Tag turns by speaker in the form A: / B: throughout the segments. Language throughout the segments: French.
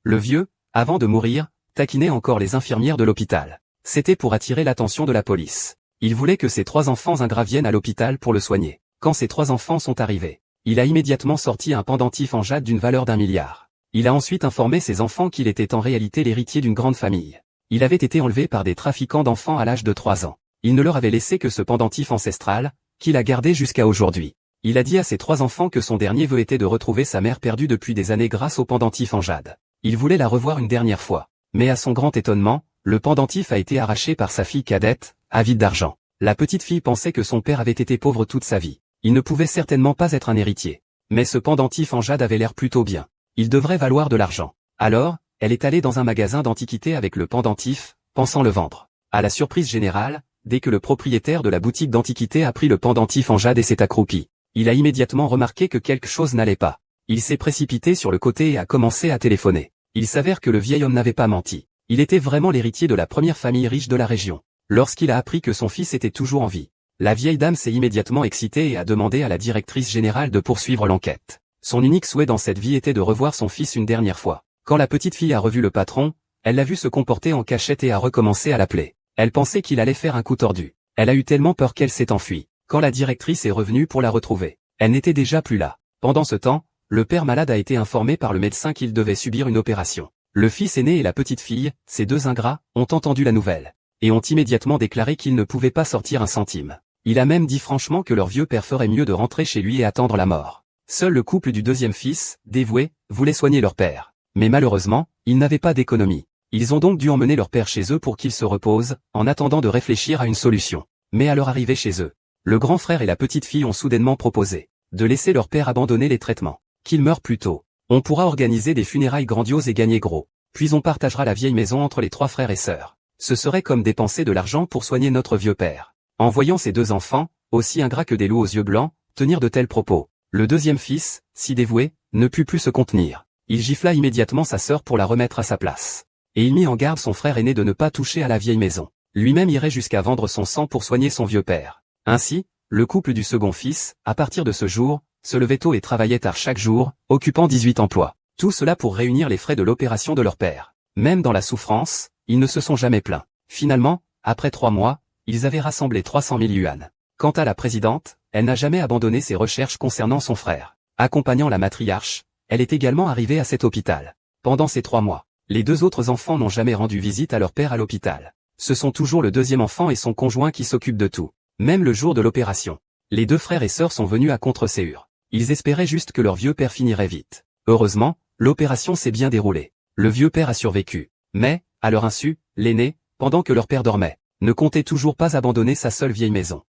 A: Le vieux, avant de mourir, taquinait encore les infirmières de l'hôpital. C'était pour attirer l'attention de la police. Il voulait que ses 3 enfants ingrats viennent à l'hôpital pour le soigner. Quand ses 3 enfants sont arrivés, il a immédiatement sorti un pendentif en jade d'une valeur d'1 milliard. Il a ensuite informé ses enfants qu'il était en réalité l'héritier d'une grande famille. Il avait été enlevé par des trafiquants d'enfants à l'âge de 3 ans. Il ne leur avait laissé que ce pendentif ancestral, qu'il a gardé jusqu'à aujourd'hui. Il a dit à ses 3 enfants que son dernier vœu était de retrouver sa mère perdue depuis des années grâce au pendentif en jade. Il voulait la revoir une dernière fois. Mais à son grand étonnement, le pendentif a été arraché par sa fille cadette, avide d'argent. La petite fille pensait que son père avait été pauvre toute sa vie. Il ne pouvait certainement pas être un héritier. Mais ce pendentif en jade avait l'air plutôt bien. Il devrait valoir de l'argent. Alors, elle est allée dans un magasin d'antiquités avec le pendentif, pensant le vendre. À la surprise générale, dès que le propriétaire de la boutique d'antiquités a pris le pendentif en jade et s'est accroupi, il a immédiatement remarqué que quelque chose n'allait pas. Il s'est précipité sur le côté et a commencé à téléphoner. Il s'avère que le vieil homme n'avait pas menti. Il était vraiment l'héritier de la première famille riche de la région. Lorsqu'il a appris que son fils était toujours en vie, la vieille dame s'est immédiatement excitée et a demandé à la directrice générale de poursuivre l'enquête. Son unique souhait dans cette vie était de revoir son fils une dernière fois. Quand la petite fille a revu le patron, elle l'a vu se comporter en cachette et a recommencé à l'appeler. Elle pensait qu'il allait faire un coup tordu. Elle a eu tellement peur qu'elle s'est enfuie. Quand la directrice est revenue pour la retrouver, elle n'était déjà plus là. Pendant ce temps, le père malade a été informé par le médecin qu'il devait subir une opération. Le fils aîné et la petite fille, ces 2 ingrats, ont entendu la nouvelle, et ont immédiatement déclaré qu'ils ne pouvaient pas sortir un centime. Il a même dit franchement que leur vieux père ferait mieux de rentrer chez lui et attendre la mort. Seul le couple du 2e fils, dévoué, voulait soigner leur père. Mais malheureusement, ils n'avaient pas d'économie. Ils ont donc dû emmener leur père chez eux pour qu'il se repose, en attendant de réfléchir à une solution. Mais à leur arrivée chez eux, le grand frère et la petite fille ont soudainement proposé de laisser leur père abandonner les traitements. Qu'il meure plus tôt. On pourra organiser des funérailles grandioses et gagner gros. Puis on partagera la vieille maison entre les 3 frères et sœurs. Ce serait comme dépenser de l'argent pour soigner notre vieux père. En voyant ces 2 enfants, aussi ingrats que des loups aux yeux blancs, tenir de tels propos, le 2e fils, si dévoué, ne put plus se contenir. Il gifla immédiatement sa sœur pour la remettre à sa place. Et il mit en garde son frère aîné de ne pas toucher à la vieille maison. Lui-même irait jusqu'à vendre son sang pour soigner son vieux père. Ainsi, le couple du second fils, à partir de ce jour, se levait tôt et travaillait tard chaque jour, occupant 18 emplois. Tout cela pour réunir les frais de l'opération de leur père. Même dans la souffrance, ils ne se sont jamais plaints. Finalement, après 3 mois, ils avaient rassemblé 300 000 yuans. Quant à la présidente, elle n'a jamais abandonné ses recherches concernant son frère. Accompagnant la matriarche, elle est également arrivée à cet hôpital. Pendant ces 3 mois, les 2 autres enfants n'ont jamais rendu visite à leur père à l'hôpital. Ce sont toujours le 2e enfant et son conjoint qui s'occupent de tout. Même le jour de l'opération, les 2 frères et sœurs sont venus à contre-séure. Ils espéraient juste que leur vieux père finirait vite. Heureusement, l'opération s'est bien déroulée. Le vieux père a survécu. Mais, à leur insu, l'aîné, pendant que leur père dormait, ne comptait toujours pas abandonner sa seule vieille maison.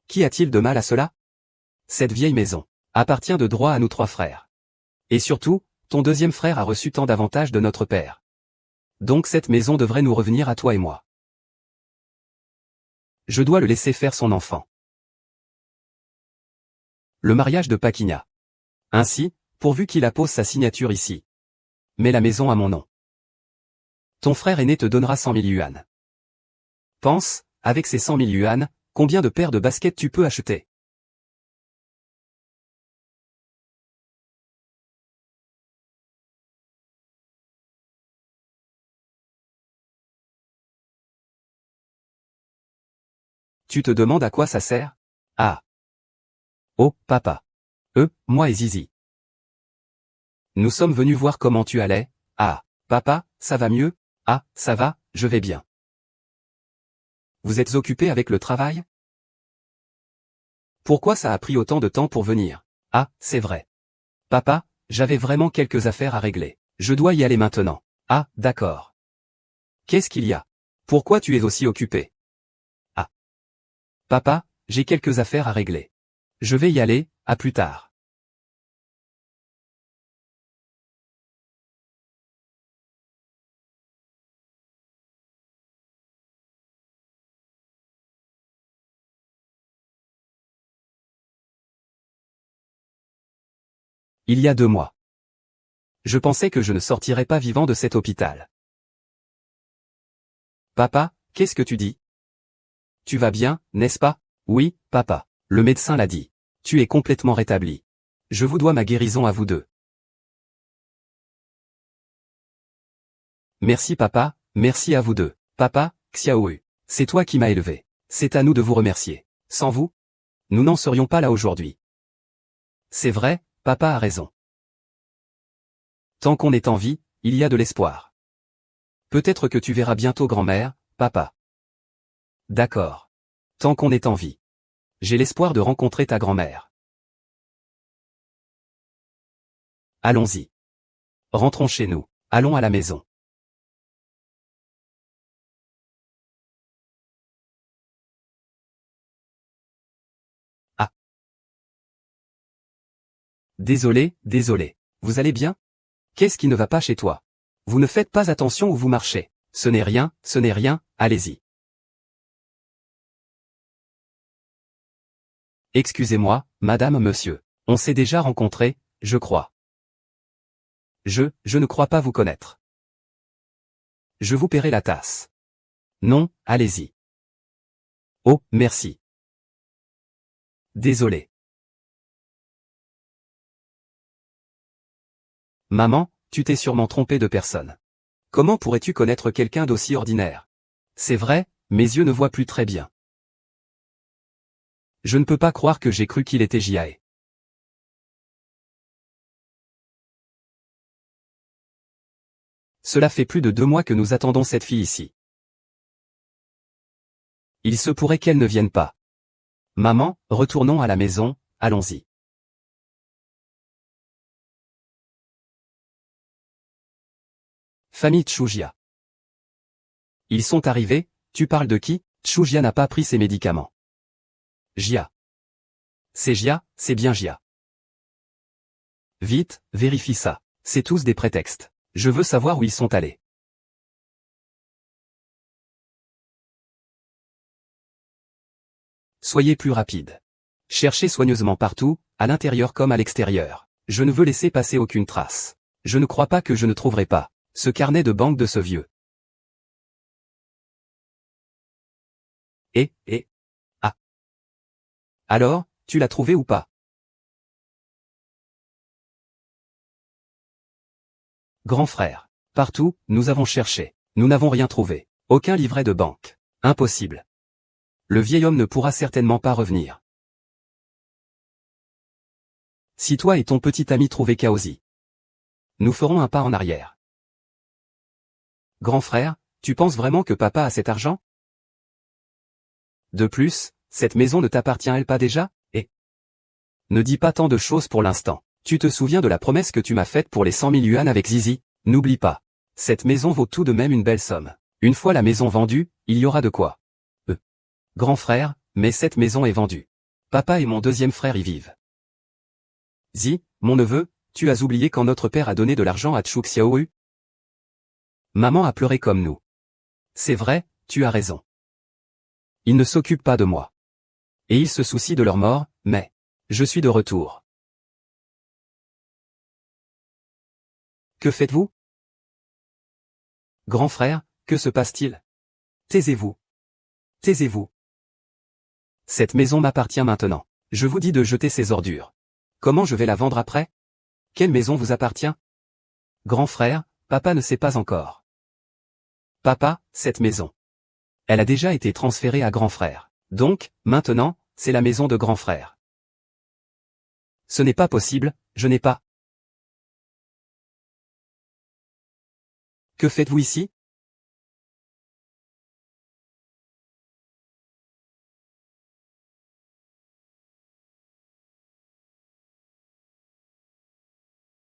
A: Qu'y a-t-il de mal à cela? Cette vieille maison appartient de droit à nous 3 frères. Et surtout, ton 2e frère a reçu tant d'avantages de notre père. Donc cette maison devrait nous revenir à toi et moi. Je dois le laisser faire son enfant. Le mariage de Paquinha. Ainsi, pourvu qu'il appose sa signature ici. Mets la maison à mon nom. Ton frère aîné te donnera 100 000 yuans. Pense, avec ces 100 000 yuans, combien de paires de baskets tu peux acheter? Tu te demandes à quoi ça sert? Ah. Oh, papa. Moi et Zizi. Nous sommes venus voir comment tu allais. Ah. Papa, ça va mieux? Ah, ça va, je vais bien. Vous êtes occupé avec le travail? Pourquoi ça a pris autant de temps pour venir? Ah, c'est vrai. Papa, j'avais vraiment quelques affaires à régler. Je dois y aller maintenant. Ah, d'accord. Qu'est-ce qu'il y a? Pourquoi tu es aussi occupé? Ah. Papa, j'ai quelques affaires à régler. Je vais y aller, à plus tard. Il y a 2 mois. Je pensais que je ne sortirais pas vivant de cet hôpital. Papa, qu'est-ce que tu dis? Tu vas bien, n'est-ce pas? Oui, papa. Le médecin l'a dit. Tu es complètement rétabli. Je vous dois ma guérison à vous deux. Merci papa, merci à vous deux. Papa, Xiaoyu, c'est toi qui m'as élevé. C'est à nous de vous remercier. Sans vous, nous n'en serions pas là aujourd'hui. C'est vrai, papa a raison. Tant qu'on est en vie, il y a de l'espoir. Peut-être que tu verras bientôt grand-mère, papa. D'accord. Tant qu'on est en vie. J'ai l'espoir de rencontrer ta grand-mère. Allons-y. Rentrons chez nous. Allons à la maison. Ah. Désolé, désolé. Vous allez bien? Qu'est-ce qui ne va pas chez toi? Vous ne faites pas attention où vous marchez. Ce n'est rien, allez-y. Excusez-moi, madame, monsieur. On s'est déjà rencontrés, je crois. Je ne crois pas vous connaître. Je vous paierai la tasse. Non, allez-y. Oh, merci. Désolé. Maman, tu t'es sûrement trompée de personne. Comment pourrais-tu connaître quelqu'un d'aussi ordinaire? C'est vrai, mes yeux ne voient plus très bien. Je ne peux pas croire que j'ai cru qu'il était Jiae. Cela fait plus de 2 mois que nous attendons cette fille ici. Il se pourrait qu'elle ne vienne pas. Maman, retournons à la maison, allons-y. Famille Tchoujia. Ils sont arrivés, tu parles de qui? Tchoujia n'a pas pris ses médicaments. Jia. C'est Jia, c'est bien Jia. Vite, vérifie ça. C'est tous des prétextes. Je veux savoir où ils sont allés. Soyez plus rapide. Cherchez soigneusement partout, à l'intérieur comme à l'extérieur. Je ne veux laisser passer aucune trace. Je ne crois pas que je ne trouverai pas ce carnet de banque de ce vieux. Ah. Alors, tu l'as trouvé ou pas? Grand frère. Partout, nous avons cherché. Nous n'avons rien trouvé. Aucun livret de banque. Impossible. Le vieil homme ne pourra certainement pas revenir. Si toi et ton petit ami trouvez Kaozi, nous ferons un pas en arrière. Grand frère, tu penses vraiment que papa a cet argent? De plus, cette maison ne t'appartient-elle pas déjà? Ne dis pas tant de choses pour l'instant. Tu te souviens de la promesse que tu m'as faite pour les 100 000 yuan avec Zizi? N'oublie pas. Cette maison vaut tout de même une belle somme. Une fois la maison vendue, il y aura de quoi. Grand frère, mais cette maison est vendue. Papa et mon deuxième frère y vivent. Zi, mon neveu, tu as oublié quand notre père a donné de l'argent à Chou Xiaoyu? Maman a pleuré comme nous. C'est vrai, tu as raison. Ils ne s'occupent pas de moi. Et ils se soucient de leur mort, mais je suis de retour. Que faites-vous? Grand frère, que se passe-t-il? Taisez-vous. Taisez-vous. Cette maison m'appartient maintenant. Je vous dis de jeter ces ordures. Comment je vais la vendre après? Quelle maison vous appartient? Grand frère, papa ne sait pas encore. Papa, cette maison. Elle a déjà été transférée à grand frère. Donc, maintenant, c'est la maison de grand frère. Ce n'est pas possible, je n'ai pas. Que faites-vous ici?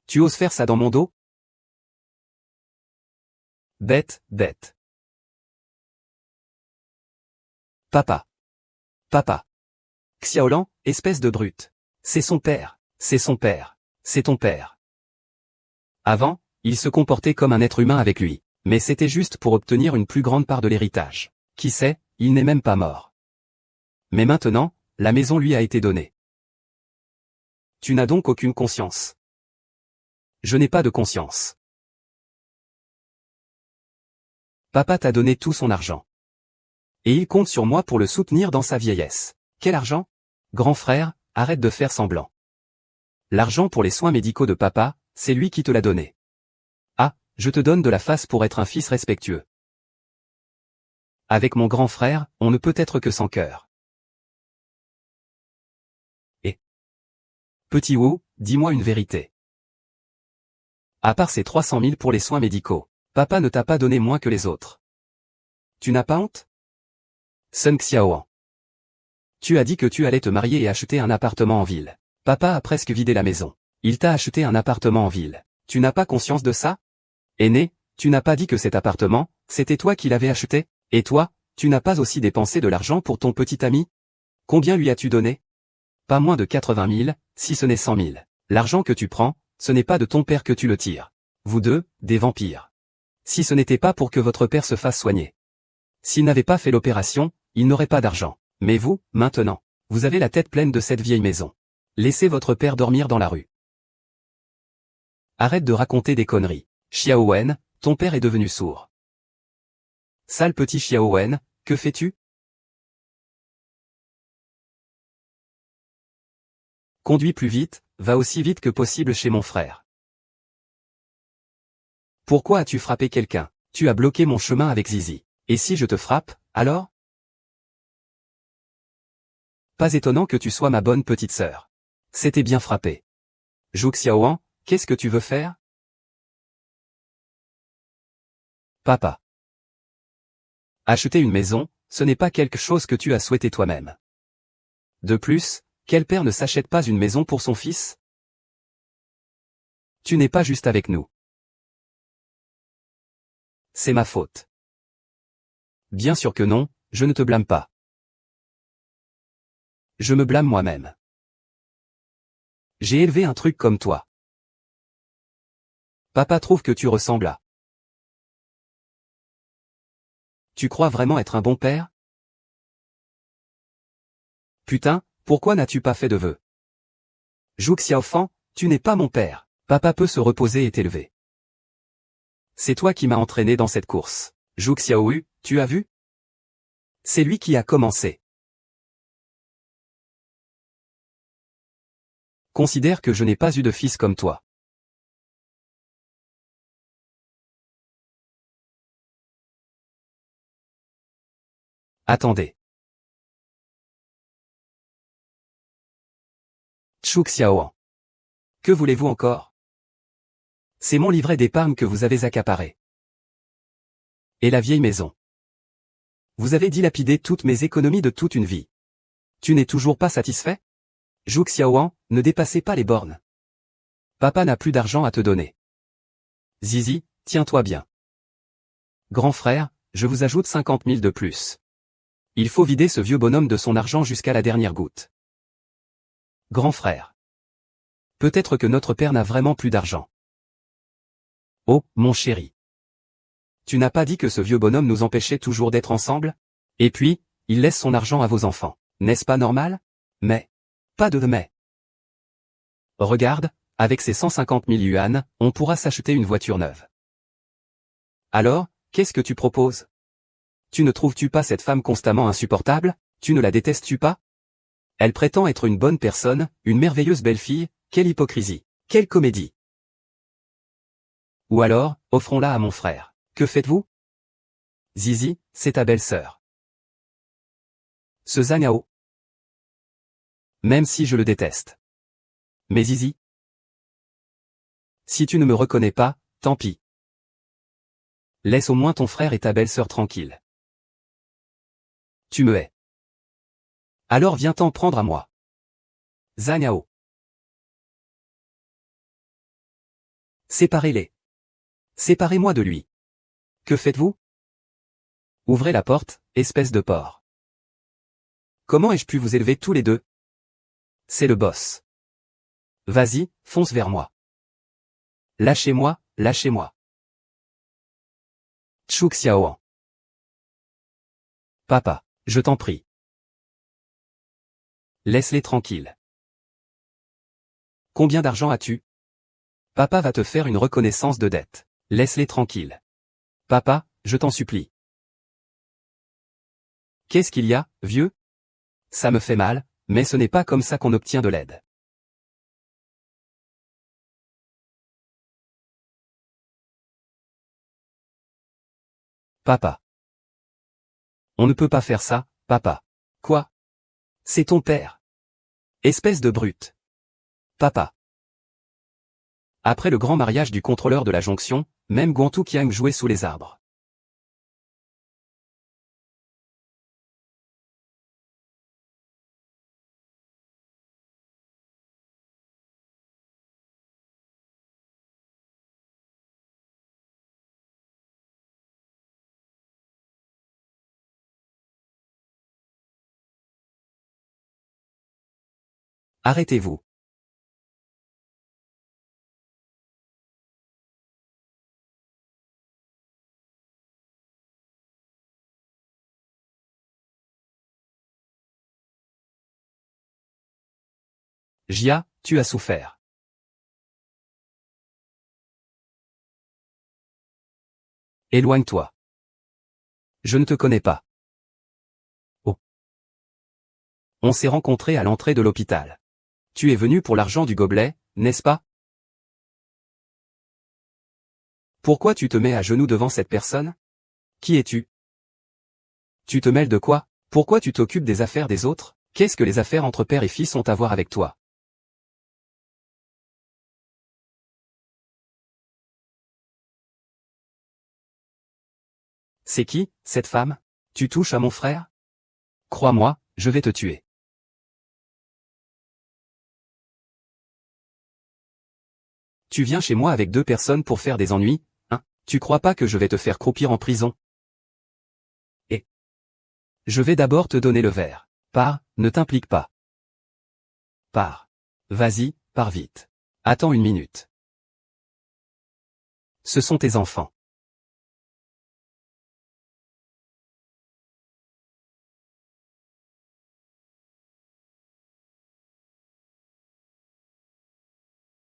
A: Tu oses faire ça dans mon dos? Bête, bête. Papa. Papa. Xiaolan, espèce de brute. C'est son père. C'est son père. C'est ton père. Avant, il se comportait comme un être humain avec lui. Mais c'était juste pour obtenir une plus grande part de l'héritage. Qui sait, il n'est même pas mort. Mais maintenant, la maison lui a été donnée. Tu n'as donc aucune conscience. Je n'ai pas de conscience. Papa t'a donné tout son argent. Et il compte sur moi pour le soutenir dans sa vieillesse. Quel argent? Grand frère, arrête de faire semblant. L'argent pour les soins médicaux de papa, c'est lui qui te l'a donné. Ah, je te donne de la face pour être un fils respectueux. Avec mon grand frère, on ne peut être que sans cœur. Et petit Wu, dis-moi une vérité. À part ces 300 000 pour les soins médicaux, papa ne t'a pas donné moins que les autres. Tu n'as pas honte? Sun Xiaoan. Tu as dit que tu allais te marier et acheter un appartement en ville. Papa a presque vidé la maison. Il t'a acheté un appartement en ville. Tu n'as pas conscience de ça? Aîné, tu n'as pas dit que cet appartement, c'était toi qui l'avais acheté? Et toi, tu n'as pas aussi dépensé de l'argent pour ton petit ami? Combien lui as-tu donné? Pas moins de 80 000, si ce n'est 100 000. L'argent que tu prends, ce n'est pas de ton père que tu le tires. Vous deux, des vampires. Si ce n'était pas pour que votre père se fasse soigner. S'il n'avait pas fait l'opération, il n'aurait pas d'argent. Mais vous, maintenant, vous avez la tête pleine de cette vieille maison. Laissez votre père dormir dans la rue. Arrête de raconter des conneries. Xiao Wen, ton père est devenu sourd. Sale petit Xiao Wen, que fais-tu? Conduis plus vite, va aussi vite que possible chez mon frère. Pourquoi as-tu frappé quelqu'un? Tu as bloqué mon chemin avec Zizi. Et si je te frappe, alors? Pas étonnant que tu sois ma bonne petite sœur. C'était bien frappé. Zhu Xiaoan, qu'est-ce que tu veux faire? Papa. Acheter une maison, ce n'est pas quelque chose que tu as souhaité toi-même. De plus, quel père ne s'achète pas une maison pour son fils? Tu n'es pas juste avec nous. C'est ma faute. Bien sûr que non, je ne te blâme pas. Je me blâme moi-même. J'ai élevé un truc comme toi. Papa trouve que tu ressembles à. Tu crois vraiment être un bon père? Putain, pourquoi n'as-tu pas fait de vœux? Zhu Xiaofan, tu n'es pas mon père. Papa peut se reposer et t'élever. C'est toi qui m'as entraîné dans cette course. Zhu Xiaoyu, tu as vu? C'est lui qui a commencé. Considère que je n'ai pas eu de fils comme toi. Attendez. Zhu Xiaoan. Que voulez-vous encore? C'est mon livret d'épargne que vous avez accaparé. Et la vieille maison. Vous avez dilapidé toutes mes économies de toute une vie. Tu n'es toujours pas satisfait? Zhu Xiaoan, ne dépassez pas les bornes. Papa n'a plus d'argent à te donner. Zizi, tiens-toi bien. Grand frère, je vous ajoute 50 000 de plus. Il faut vider ce vieux bonhomme de son argent jusqu'à la dernière goutte. Grand frère. Peut-être que notre père n'a vraiment plus d'argent. Oh, mon chéri. Tu n'as pas dit que ce vieux bonhomme nous empêchait toujours d'être ensemble? Et puis, il laisse son argent à vos enfants. N'est-ce pas normal? Mais. Pas de mais. Regarde, avec ces 150 000 yuan, on pourra s'acheter une voiture neuve. Alors, qu'est-ce que tu proposes? Tu ne trouves-tu pas cette femme constamment insupportable? Tu ne la détestes-tu pas? Elle prétend être une bonne personne, une merveilleuse belle-fille, quelle hypocrisie, quelle comédie. Ou alors, offrons-la à mon frère. Que faites-vous? Zizi, c'est ta belle-sœur. Ce Zhang. Même si je le déteste. Mais Zizi. Si tu ne me reconnais pas, tant pis. Laisse au moins ton frère et ta belle-sœur tranquilles. Tu me hais. Alors viens t'en prendre à moi. Zhang. Séparez-les. Séparez-moi de lui. Que faites-vous? Ouvrez la porte, espèce de porc. Comment ai-je pu vous élever tous les deux? C'est le boss. Vas-y, fonce vers moi. Lâchez-moi, lâchez-moi. Zhu Xiaoan. Papa, je t'en prie. Laisse-les tranquilles. Combien d'argent as-tu? Papa va te faire une reconnaissance de dette. Laisse-les tranquilles. Papa, je t'en supplie. Qu'est-ce qu'il y a, vieux? Ça me fait mal, mais ce n'est pas comme ça qu'on obtient de l'aide. Papa. On ne peut pas faire ça, papa. Quoi? C'est ton père. Espèce de brute. Papa. Après le grand mariage du contrôleur de la jonction, même Guantou Kiang jouait sous les arbres. Arrêtez-vous. Jia, tu as souffert. Éloigne-toi. Je ne te connais pas. Oh. On s'est rencontrés à l'entrée de l'hôpital. Tu es venu pour l'argent du gobelet, n'est-ce pas? Pourquoi tu te mets à genoux devant cette personne? Qui es-tu? Tu te mêles de quoi? Pourquoi tu t'occupes des affaires des autres? Qu'est-ce que les affaires entre père et fils ont à voir avec toi? C'est qui, cette femme? Tu touches à mon frère? Crois-moi, je vais te tuer. Tu viens chez moi avec deux personnes pour faire des ennuis, hein? Tu crois pas que je vais te faire croupir en prison? Et je vais d'abord te donner le verre. Pars, ne t'implique pas. Pars. Vas-y, pars vite. Attends une minute. Ce sont tes enfants.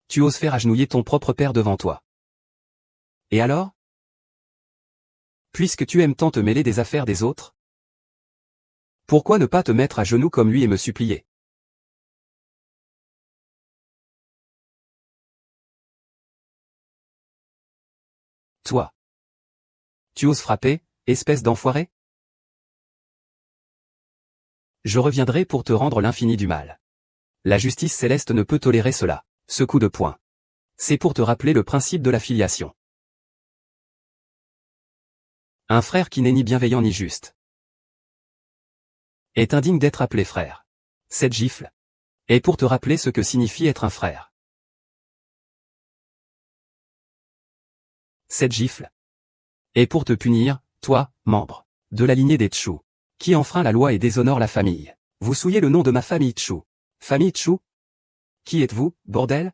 A: Tu oses faire agenouiller ton propre père devant toi. Et alors? Puisque tu aimes tant te mêler des affaires des autres, pourquoi ne pas te mettre à genoux comme lui et me supplier? Toi. Tu oses frapper, espèce d'enfoiré? Je reviendrai pour te rendre l'infini du mal. La justice céleste ne peut tolérer cela. Ce coup de poing. C'est pour te rappeler le principe de la filiation. Un frère qui n'est ni bienveillant ni juste est indigne d'être appelé frère. Cette gifle est pour te rappeler ce que signifie être un frère. Cette gifle est pour te punir, toi, membre de la lignée des Tchou, qui enfreint la loi et déshonore la famille. Vous souillez le nom de ma famille Tchou. Famille Tchou? Qui êtes-vous, bordel?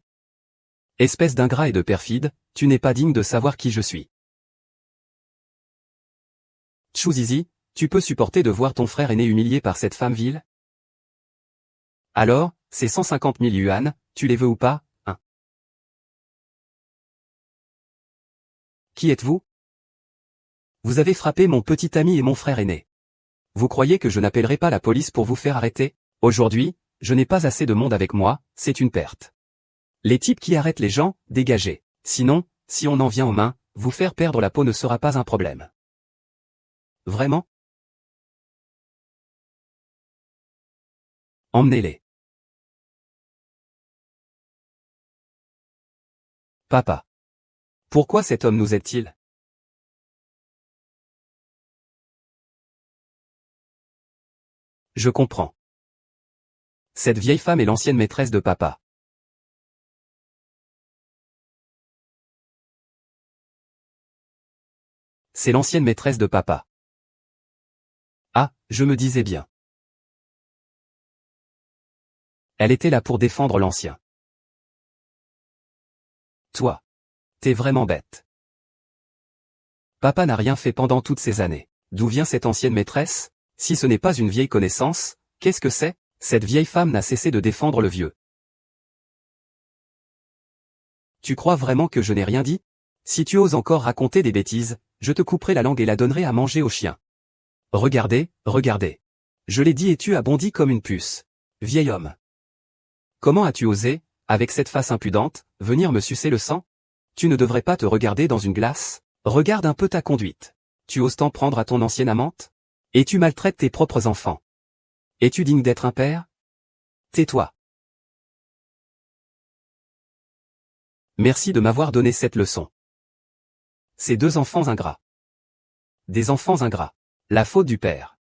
A: Espèce d'ingrat et de perfide, tu n'es pas digne de savoir qui je suis. Tchou Zizi, tu peux supporter de voir ton frère aîné humilié par cette femme vile? Alors, ces 150 000 yuan, tu les veux ou pas, hein? Qui êtes-vous? Vous avez frappé mon petit ami et mon frère aîné. Vous croyez que je n'appellerai pas la police pour vous faire arrêter? Aujourd'hui, je n'ai pas assez de monde avec moi, c'est une perte. Les types qui arrêtent les gens, dégagez. Sinon, si on en vient aux mains, vous faire perdre la peau ne sera pas un problème. Vraiment? Emmenez-les. Papa. Pourquoi cet homme nous aide-t-il? Je comprends. Cette vieille femme est l'ancienne maîtresse de papa. C'est l'ancienne maîtresse de papa. Ah, je me disais bien. Elle était là pour défendre l'ancien. Toi. T'es vraiment bête. Papa n'a rien fait pendant toutes ces années. D'où vient cette ancienne maîtresse? Si ce n'est pas une vieille connaissance, qu'est-ce que c'est? Cette vieille femme n'a cessé de défendre le vieux. Tu crois vraiment que je n'ai rien dit? Si tu oses encore raconter des bêtises, je te couperai la langue et la donnerai à manger aux chiens. Regardez, regardez. Je l'ai dit et tu as bondi comme une puce. Vieil homme. Comment as-tu osé, avec cette face impudente, venir me sucer le sang? Tu ne devrais pas te regarder dans une glace? Regarde un peu ta conduite. Tu oses t'en prendre à ton ancienne amante? Et tu maltraites tes propres enfants. Es-tu digne d'être un père? Tais-toi. Merci de m'avoir donné cette leçon. Ces deux enfants ingrats. Des enfants ingrats. La faute du père.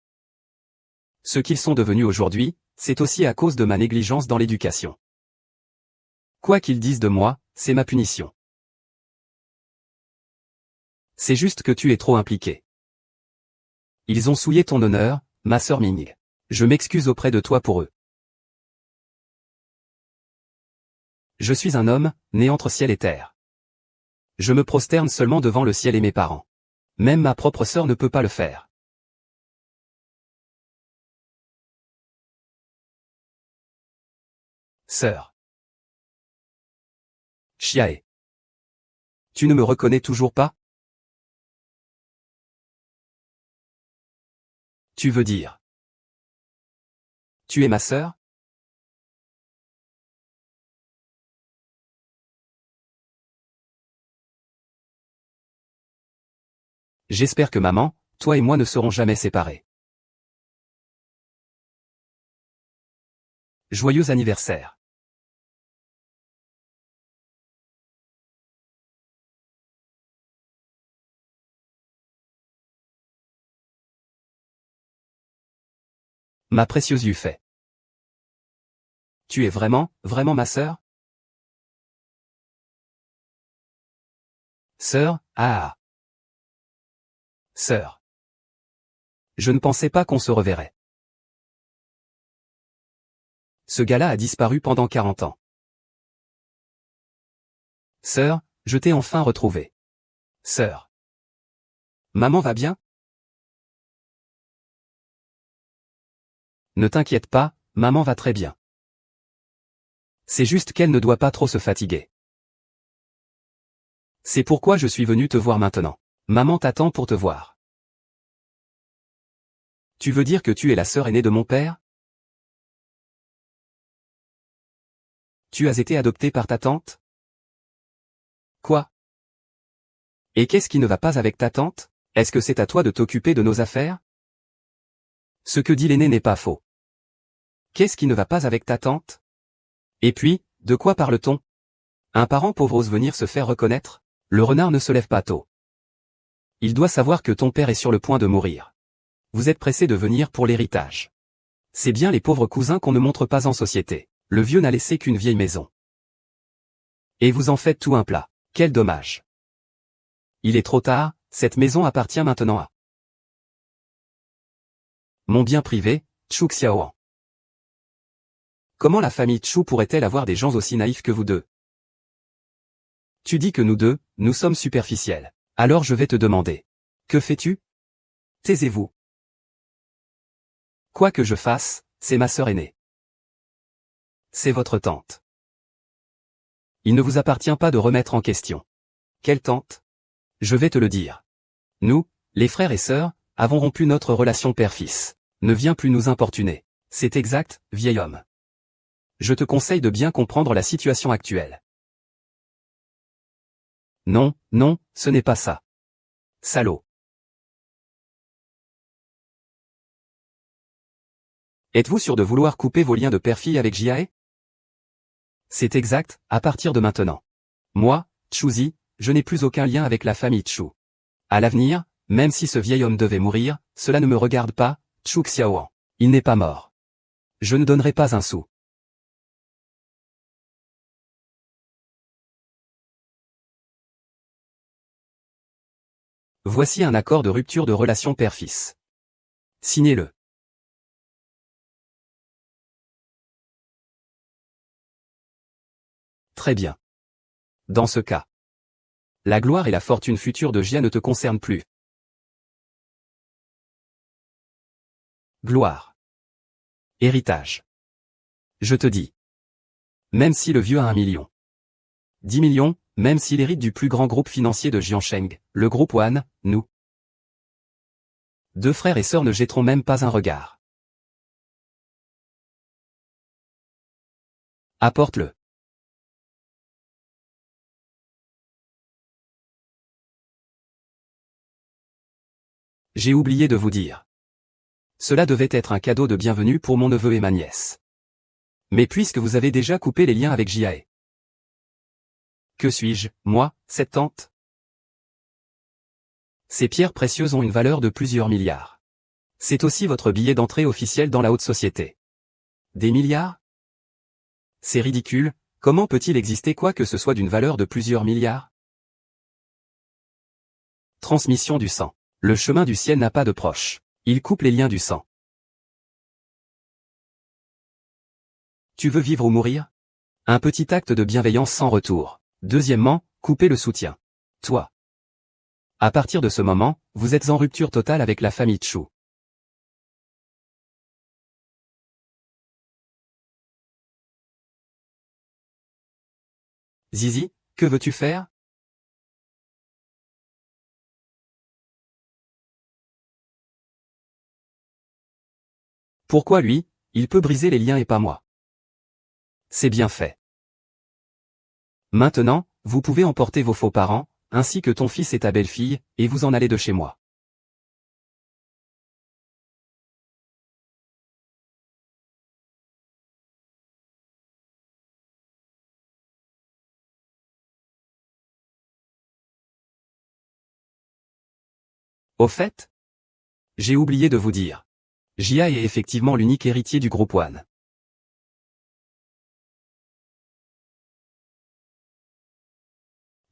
A: Ce qu'ils sont devenus aujourd'hui, c'est aussi à cause de ma négligence dans l'éducation. Quoi qu'ils disent de moi, c'est ma punition. C'est juste que tu es trop impliqué. Ils ont souillé ton honneur, ma sœur Ming. Je m'excuse auprès de toi pour eux. Je suis un homme, né entre ciel et terre. Je me prosterne seulement devant le ciel et mes parents. Même ma propre sœur ne peut pas le faire. Sœur. Chiae. Tu ne me reconnais toujours pas? Tu veux dire. Tu es ma sœur? J'espère que maman, toi et moi ne serons jamais séparés. Joyeux anniversaire. Ma précieuse Yufei. Tu es vraiment, vraiment ma sœur? Sœur, ah. Sœur. Je ne pensais pas qu'on se reverrait. Ce gars-là a disparu pendant 40 ans. Sœur, je t'ai enfin retrouvée. Sœur. Maman va bien? Ne t'inquiète pas, maman va très bien. C'est juste qu'elle ne doit pas trop se fatiguer. C'est pourquoi je suis venu te voir maintenant. Maman t'attend pour te voir. Tu veux dire que tu es la sœur aînée de mon père? Tu as été adoptée par ta tante? Quoi? Et qu'est-ce qui ne va pas avec ta tante? Est-ce que c'est à toi de t'occuper de nos affaires? Ce que dit l'aîné n'est pas faux. Qu'est-ce qui ne va pas avec ta tante? Et puis, de quoi parle-t-on? Un parent pauvre ose venir se faire reconnaître? Le renard ne se lève pas tôt. Il doit savoir que ton père est sur le point de mourir. Vous êtes pressé de venir pour l'héritage. C'est bien les pauvres cousins qu'on ne montre pas en société. Le vieux n'a laissé qu'une vieille maison. Et vous en faites tout un plat. Quel dommage. Il est trop tard, cette maison appartient maintenant à mon bien privé, Chu Xiaoan. Comment la famille Chu pourrait-elle avoir des gens aussi naïfs que vous deux? Tu dis que nous deux, nous sommes superficiels. Alors je vais te demander. Que fais-tu? Taisez-vous. Quoi que je fasse, c'est ma sœur aînée. C'est votre tante. Il ne vous appartient pas de remettre en question. Quelle tante? Je vais te le dire. Nous, les frères et sœurs, avons rompu notre relation père-fils. Ne viens plus nous importuner. C'est exact, vieil homme. Je te conseille de bien comprendre la situation actuelle. Non, non, ce n'est pas ça. Salaud. Êtes-vous sûr de vouloir couper vos liens de père-fille avec Jiae? C'est exact, à partir de maintenant. Moi, Chuzi, je n'ai plus aucun lien avec la famille Chu. À l'avenir, même si ce vieil homme devait mourir, cela ne me regarde pas, Chu Xiaoan. Il n'est pas mort. Je ne donnerai pas un sou. Voici un accord de rupture de relation père-fils. Signez-le. Très bien. Dans ce cas, la gloire et la fortune future de Jia ne te concernent plus. Gloire. Héritage. Je te dis. Même si le vieux a 1 million. 10 millions, même s'il hérite du plus grand groupe financier de Jiansheng, le groupe Wan, nous. Deux frères et sœurs ne jetteront même pas un regard. Apporte-le. J'ai oublié de vous dire. Cela devait être un cadeau de bienvenue pour mon neveu et ma nièce. Mais puisque vous avez déjà coupé les liens avec Jiae. Que suis-je, moi, cette tante? Ces pierres précieuses ont une valeur de plusieurs milliards. C'est aussi votre billet d'entrée officiel dans la haute société. Des milliards? C'est ridicule, comment peut-il exister quoi que ce soit d'une valeur de plusieurs milliards? Transmission du sang. Le chemin du ciel n'a pas de proche. Il coupe les liens du sang. Tu veux vivre ou mourir? Un petit acte de bienveillance sans retour. Deuxièmement, couper le soutien. Toi. À partir de ce moment, vous êtes en rupture totale avec la famille Chu. Zizi, que veux-tu faire? Pourquoi lui, il peut briser les liens et pas moi? C'est bien fait. Maintenant, vous pouvez emporter vos faux parents, ainsi que ton fils et ta belle-fille, et vous en allez de chez moi. Au fait, j'ai oublié de vous dire. Jia est effectivement l'unique héritier du groupe One.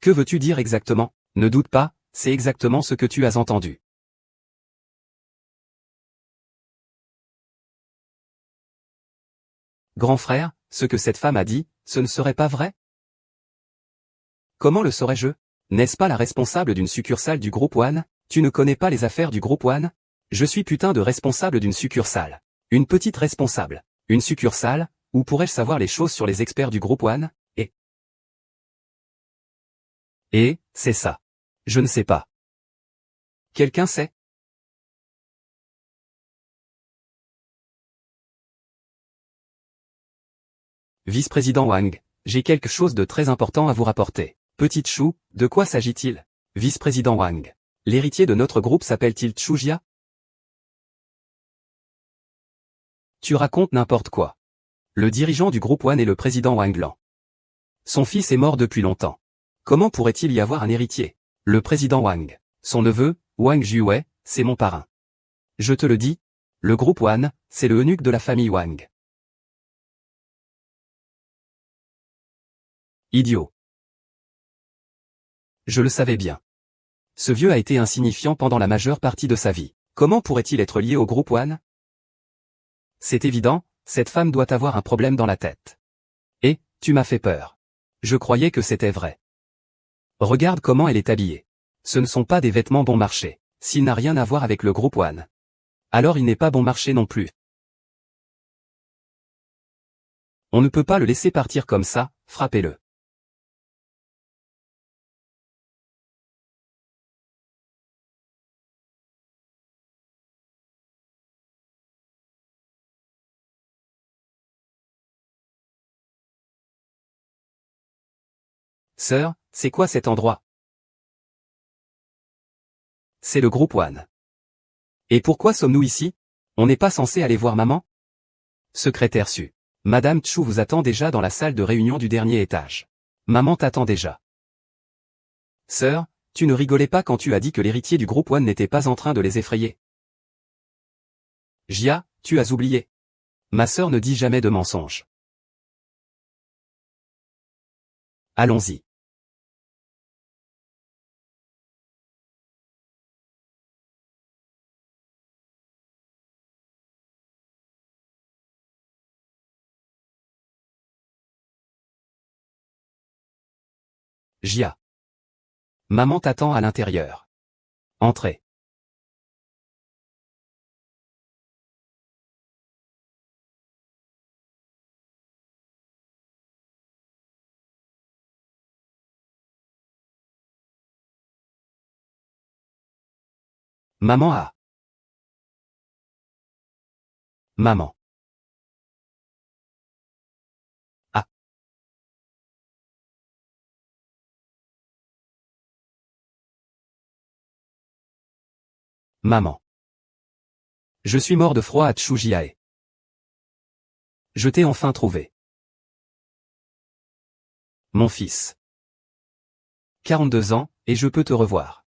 A: Que veux-tu dire exactement? Ne doute pas, c'est exactement ce que tu as entendu. Grand frère, ce que cette femme a dit, ce ne serait pas vrai? Comment le saurais-je? N'est-ce pas la responsable d'une succursale du groupe One? Tu ne connais pas les affaires du groupe One? Je suis putain de responsable d'une succursale. Une petite responsable. Une succursale, où pourrais-je savoir les choses sur les experts du groupe One? C'est ça. Je ne sais pas. Quelqu'un sait? Vice-président Wang, j'ai quelque chose de très important à vous rapporter. Petite Chou, de quoi s'agit-il? Vice-président Wang. L'héritier de notre groupe s'appelle-t-il Chu Jia? Tu racontes n'importe quoi. Le dirigeant du groupe One est le président Wang Lan. Son fils est mort depuis longtemps. Comment pourrait-il y avoir un héritier? Le président Wang. Son neveu, Wang Juwei, c'est mon parrain. Je te le dis, le groupe One, c'est le eunuque de la famille Wang. Idiot. Je le savais bien. Ce vieux a été insignifiant pendant la majeure partie de sa vie. Comment pourrait-il être lié au groupe One? C'est évident, cette femme doit avoir un problème dans la tête. Et, tu m'as fait peur. Je croyais que c'était vrai. Regarde comment elle est habillée. Ce ne sont pas des vêtements bon marché. S'il n'a rien à voir avec le groupe One, alors il n'est pas bon marché non plus. On ne peut pas le laisser partir comme ça, frappez-le. Sœur, c'est quoi cet endroit? C'est le groupe One. Et pourquoi sommes-nous ici? On n'est pas censé aller voir maman? Secrétaire su. Madame Chu vous attend déjà dans la salle de réunion du dernier étage. Maman t'attend déjà. Sœur, tu ne rigolais pas quand tu as dit que l'héritier du groupe One n'était pas en train de les effrayer. Jia, tu as oublié. Ma sœur ne dit jamais de mensonges. Allons-y. Jia. Maman t'attend à l'intérieur. Entrez. Maman a. Maman. Ah. Maman. Je suis mort de froid à Tchoujiae. Je t'ai enfin trouvé. Mon fils. 42 ans, et je peux te revoir.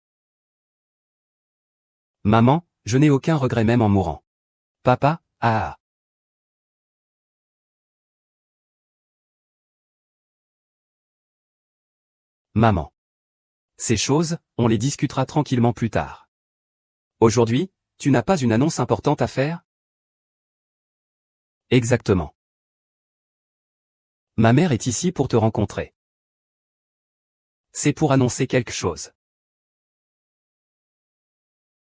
A: Maman, je n'ai aucun regret même en mourant. Papa, ah. Maman. Ces choses, on les discutera tranquillement plus tard. Aujourd'hui, tu n'as pas une annonce importante à faire? Exactement. Ma mère est ici pour te rencontrer. C'est pour annoncer quelque chose.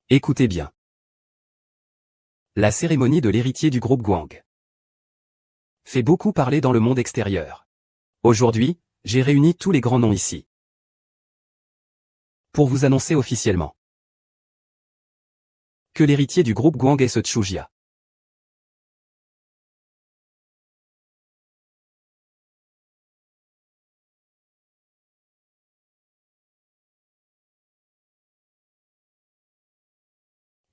A: Écoutez bien. La cérémonie de l'héritier du groupe Guang fait beaucoup parler dans le monde extérieur. Aujourd'hui, j'ai réuni tous les grands noms ici pour vous annoncer officiellement que l'héritier du groupe Guang est ce Tchujia.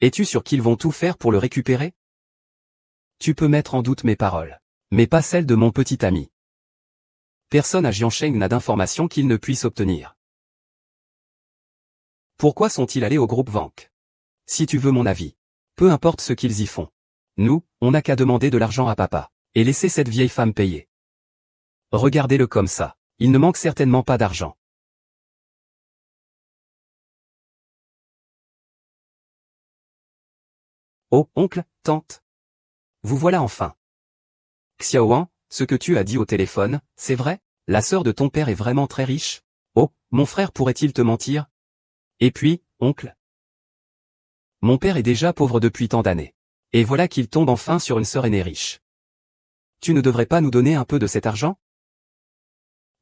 A: Es-tu sûr qu'ils vont tout faire pour le récupérer? Tu peux mettre en doute mes paroles, mais pas celles de mon petit ami. Personne à Jiansheng n'a d'informations qu'il ne puisse obtenir. Pourquoi sont-ils allés au groupe Vank? Si tu veux mon avis. Peu importe ce qu'ils y font. Nous, on n'a qu'à demander de l'argent à papa, et laisser cette vieille femme payer. Regardez-le comme ça, il ne manque certainement pas d'argent. Oh, oncle, tante. Vous voilà enfin. Xiaoan, ce que tu as dit au téléphone, c'est vrai? La sœur de ton père est vraiment très riche? Oh, mon frère pourrait-il te mentir? Et puis, oncle? Mon père est déjà pauvre depuis tant d'années. Et voilà qu'il tombe enfin sur une sœur aînée riche. Tu ne devrais pas nous donner un peu de cet argent?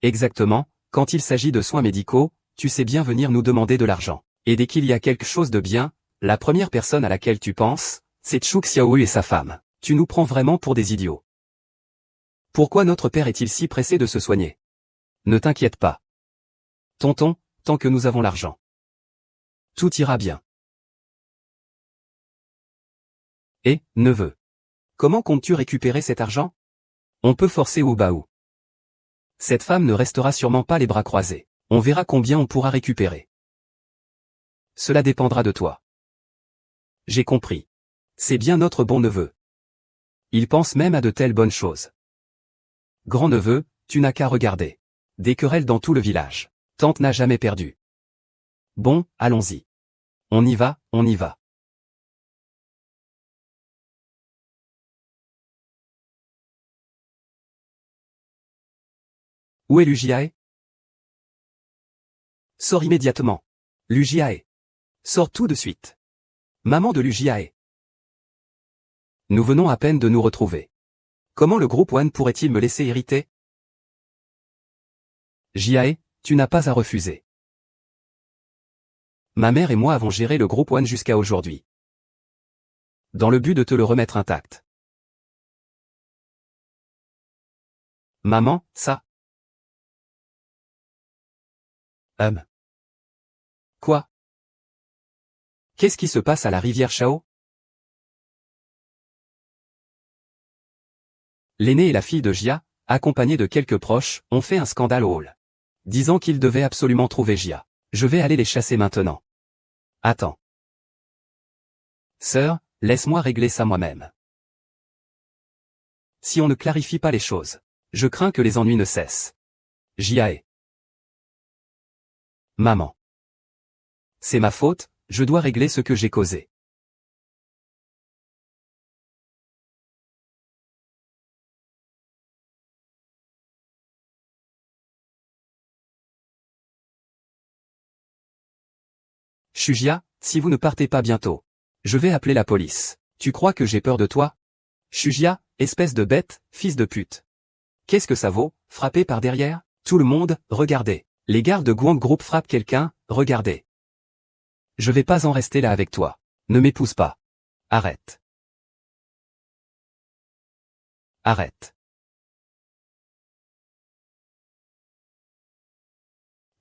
A: Exactement, quand il s'agit de soins médicaux, tu sais bien venir nous demander de l'argent. Et dès qu'il y a quelque chose de bien, la première personne à laquelle tu penses, c'est Chu Xiaoyu et sa femme. Tu nous prends vraiment pour des idiots. Pourquoi notre père est-il si pressé de se soigner? Ne t'inquiète pas. Tonton, tant que nous avons l'argent, tout ira bien. Et, neveu, comment comptes-tu récupérer cet argent? On peut forcer Wu Bao. Cette femme ne restera sûrement pas les bras croisés. On verra combien on pourra récupérer. Cela dépendra de toi. J'ai compris. C'est bien notre bon neveu. Il pense même à de telles bonnes choses. Grand-neveu, tu n'as qu'à regarder. Des querelles dans tout le village. Tante n'a jamais perdu. Bon, allons-y. On y va, on y va. Où est Lujiae? Sors immédiatement. Lujiae. Sors tout de suite. Maman de Lujiae. Nous venons à peine de nous retrouver. Comment le groupe One pourrait-il me laisser hériter? Jiae, tu n'as pas à refuser. Ma mère et moi avons géré le groupe One jusqu'à aujourd'hui. Dans le but de te le remettre intact. Maman, ça. Quoi? Qu'est-ce qui se passe à la rivière Chao? L'aîné et la fille de Jia, accompagnés de quelques proches, ont fait un scandale au hall. Disant qu'ils devaient absolument trouver Jia. Je vais aller les chasser maintenant. Attends. Sœur, laisse-moi régler ça moi-même. Si on ne clarifie pas les choses, je crains que les ennuis ne cessent. Jiae. Maman. C'est ma faute, je dois régler ce que j'ai causé. Shujia, si vous ne partez pas bientôt, je vais appeler la police. Tu crois que j'ai peur de toi? Shujia, espèce de bête, fils de pute. Qu'est-ce que ça vaut, frapper par derrière? Tout le monde, regardez. Les gardes de Guang Group frappent quelqu'un, regardez. Je vais pas en rester là avec toi. Ne m'épouse pas. Arrête. Arrête.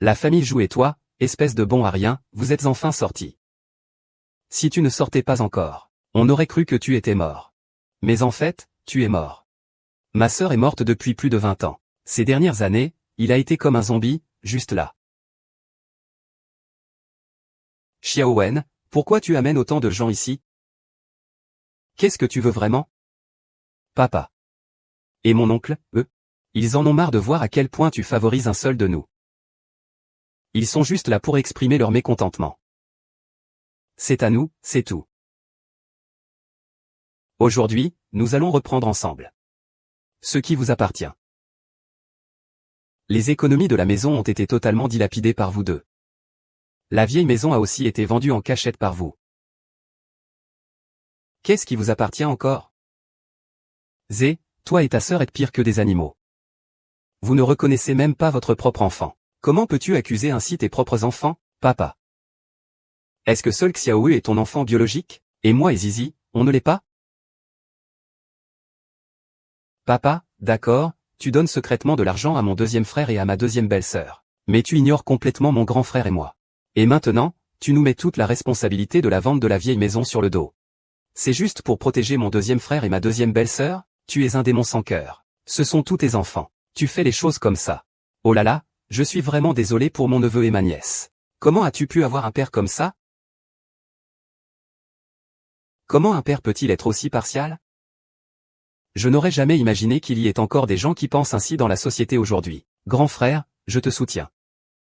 A: La famille Jou et toi, espèce de bon à rien, vous êtes enfin sortis. Si tu ne sortais pas encore, on aurait cru que tu étais mort. Mais en fait, tu es mort. Ma sœur est morte depuis plus de 20 ans. Ces dernières années, il a été comme un zombie, juste là. Xiaowen, pourquoi tu amènes autant de gens ici? Qu'est-ce que tu veux vraiment? Papa. Et mon oncle, eux? Ils en ont marre de voir à quel point tu favorises un seul de nous. Ils sont juste là pour exprimer leur mécontentement. C'est à nous, c'est tout. Aujourd'hui, nous allons reprendre ensemble ce qui vous appartient. Les économies de la maison ont été totalement dilapidées par vous deux. La vieille maison a aussi été vendue en cachette par vous. Qu'est-ce qui vous appartient encore? Zé, toi et ta sœur êtes pires que des animaux. Vous ne reconnaissez même pas votre propre enfant. Comment peux-tu accuser ainsi tes propres enfants, papa? Est-ce que seul Xiaoyu est ton enfant biologique? Et moi et Zizi, on ne l'est pas? Papa, d'accord, tu donnes secrètement de l'argent à mon deuxième frère et à ma deuxième belle-sœur. Mais tu ignores complètement mon grand frère et moi. Et maintenant, tu nous mets toute la responsabilité de la vente de la vieille maison sur le dos. C'est juste pour protéger mon deuxième frère et ma deuxième belle-sœur? Tu es un démon sans cœur. Ce sont tous tes enfants. Tu fais les choses comme ça. Oh là là, je suis vraiment désolé pour mon neveu et ma nièce. Comment as-tu pu avoir un père comme ça? Comment un père peut-il être aussi partial? Je n'aurais jamais imaginé qu'il y ait encore des gens qui pensent ainsi dans la société aujourd'hui. Grand frère, je te soutiens.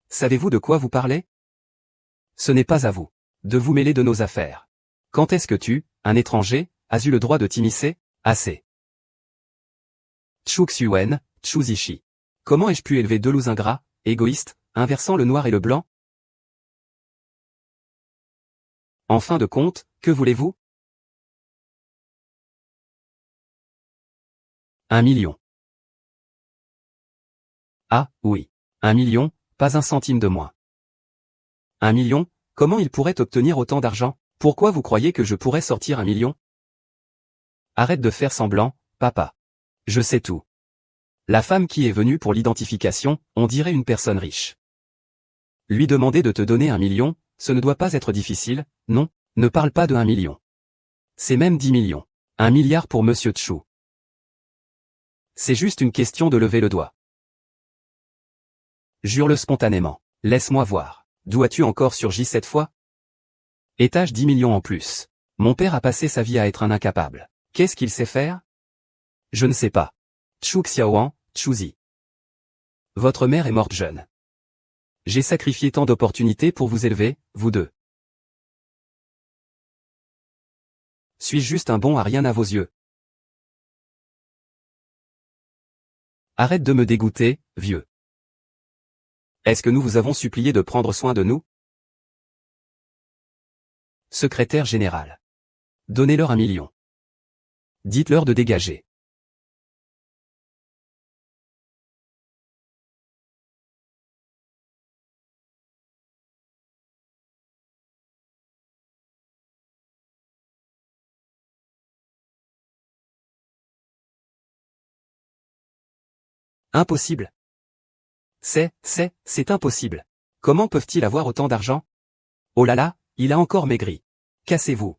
A: Savez-vous de quoi vous parlez? Ce n'est pas à vous de vous mêler de nos affaires. Quand est-ce que tu, un étranger, as eu le droit de t'immiscer? Assez. Chu Xuen, Chu Zishi. Comment ai-je pu élever deux loups ingrats, égoïstes, inversant le noir et le blanc? En fin de compte, que voulez-vous? 1 million. Ah, oui. 1 million, pas un centime de moins. 1 million, comment il pourrait obtenir autant d'argent? Pourquoi vous croyez que je pourrais sortir 1 million? Arrête de faire semblant, papa. Je sais tout. La femme qui est venue pour l'identification, on dirait une personne riche. Lui demander de te donner 1 million, ce ne doit pas être difficile, non? Ne parle pas de 1 million. C'est même 10 millions. 1 milliard pour Monsieur Chu. C'est juste une question de lever le doigt. Jure-le spontanément. Laisse-moi voir. D'où as-tu encore surgi cette fois? Étage 10 millions en plus. Mon père a passé sa vie à être un incapable. Qu'est-ce qu'il sait faire? Je ne sais pas. Chu Xiaoan, Chu Zi. Votre mère est morte jeune. J'ai sacrifié tant d'opportunités pour vous élever, vous deux. Suis-je juste un bon à rien à vos yeux? Arrête de me dégoûter, vieux. Est-ce que nous vous avons supplié de prendre soin de nous? Secrétaire général. Donnez-leur 1 million. Dites-leur de dégager. Impossible. C'est impossible. Comment peuvent-ils avoir autant d'argent? Oh là là, il a encore maigri. Cassez-vous.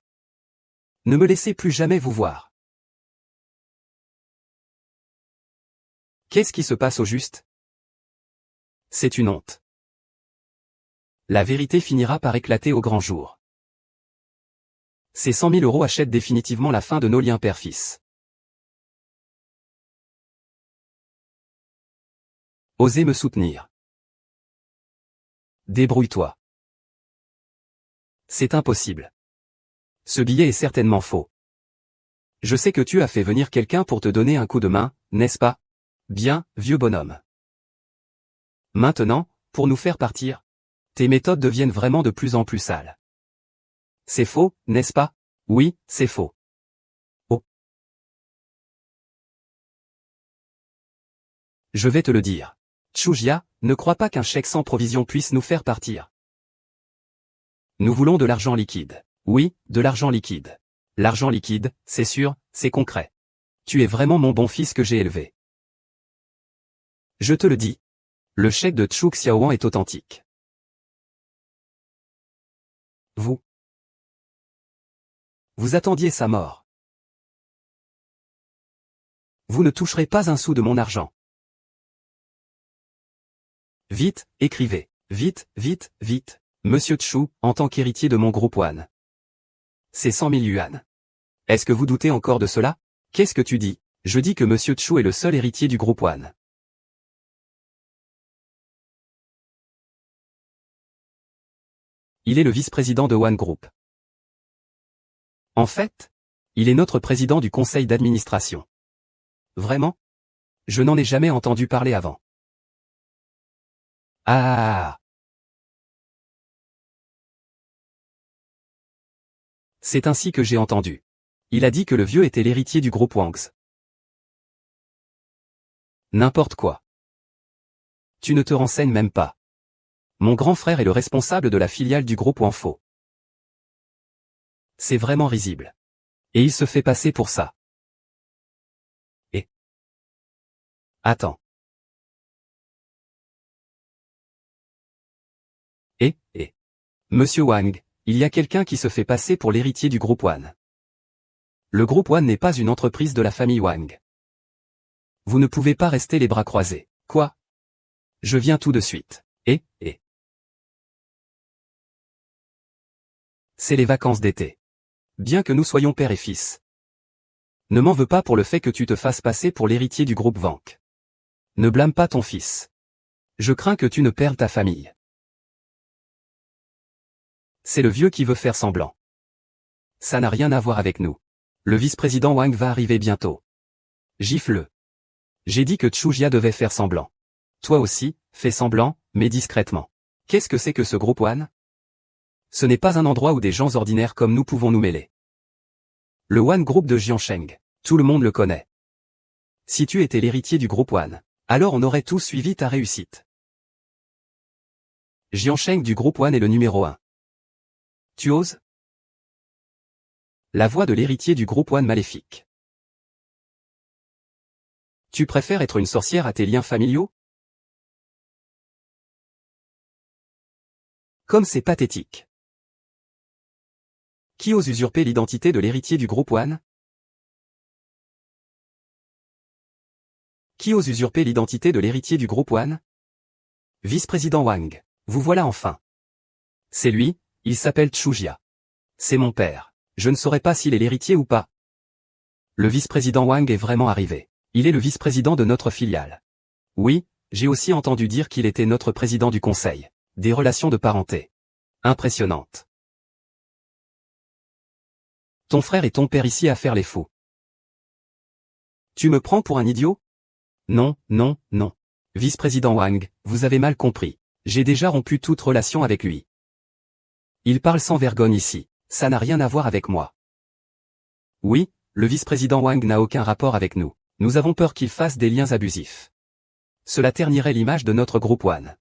A: Ne me laissez plus jamais vous voir. Qu'est-ce qui se passe au juste? C'est une honte. La vérité finira par éclater au grand jour. Ces 100 000 euros achètent définitivement la fin de nos liens père-fils. Osez me soutenir. Débrouille-toi. C'est impossible. Ce billet est certainement faux. Je sais que tu as fait venir quelqu'un pour te donner un coup de main, n'est-ce pas? Bien, vieux bonhomme. Maintenant, pour nous faire partir, tes méthodes deviennent vraiment de plus en plus sales. C'est faux, n'est-ce pas? Oui, c'est faux. Oh. Je vais te le dire. Chujia, ne crois pas qu'un chèque sans provision puisse nous faire partir. Nous voulons de l'argent liquide. Oui, de l'argent liquide. L'argent liquide, c'est sûr, c'est concret. Tu es vraiment mon bon fils que j'ai élevé. Je te le dis. Le chèque de Chu Xiaoan est authentique. Vous. Vous attendiez sa mort. Vous ne toucherez pas un sou de mon argent. Vite, écrivez. Vite, vite, vite. Monsieur Chu, en tant qu'héritier de mon groupe One. C'est 100 000 yuan. Est-ce que vous doutez encore de cela? Qu'est-ce que tu dis? Je dis que Monsieur Chu est le seul héritier du groupe One. Il est le vice-président de One Group. En fait, il est notre président du conseil d'administration. Vraiment? Je n'en ai jamais entendu parler avant. Ah. C'est ainsi que j'ai entendu. Il a dit que le vieux était l'héritier du groupe Wangs. N'importe quoi. Tu ne te renseignes même pas. Mon grand frère est le responsable de la filiale du groupe Wanfo. C'est vraiment risible. Et il se fait passer pour ça. Et... Attends. Monsieur Wang, il y a quelqu'un qui se fait passer pour l'héritier du groupe One. Le groupe One n'est pas une entreprise de la famille Wang. Vous ne pouvez pas rester les bras croisés. Quoi? Je viens tout de suite. C'est les vacances d'été. Bien que nous soyons père et fils. Ne m'en veux pas pour le fait que tu te fasses passer pour l'héritier du groupe Vank. Ne blâme pas ton fils. Je crains que tu ne perdes ta famille. C'est le vieux qui veut faire semblant. Ça n'a rien à voir avec nous. Le vice-président Wang va arriver bientôt. Gifle-le. J'ai dit que Chujia devait faire semblant. Toi aussi, fais semblant, mais discrètement. Qu'est-ce que c'est que ce groupe One? Ce n'est pas un endroit où des gens ordinaires comme nous pouvons nous mêler. Le One Group de Jiansheng, tout le monde le connaît. Si tu étais l'héritier du groupe One, alors on aurait tous suivi ta réussite. Jiansheng du groupe One est le numéro 1. Tu oses? La voix de l'héritier du groupe One maléfique. Tu préfères être une sorcière à tes liens familiaux? Comme c'est pathétique. Qui ose usurper l'identité de l'héritier du groupe One? Qui ose usurper l'identité de l'héritier du groupe One? Vice-président Wang, vous voilà enfin. C'est lui, il s'appelle Chujia. C'est mon père. Je ne saurais pas s'il est l'héritier ou pas. Le vice-président Wang est vraiment arrivé. Il est le vice-président de notre filiale. Oui, j'ai aussi entendu dire qu'il était notre président du conseil. Des relations de parenté. Impressionnantes. Ton frère et ton père ici à faire les fous. Tu me prends pour un idiot? Non, non, non. Vice-président Wang, vous avez mal compris. J'ai déjà rompu toute relation avec lui. Il parle sans vergogne ici. Ça n'a rien à voir avec moi. Oui, le vice-président Wang n'a aucun rapport avec nous. Nous avons peur qu'il fasse des liens abusifs. Cela ternirait l'image de notre groupe One.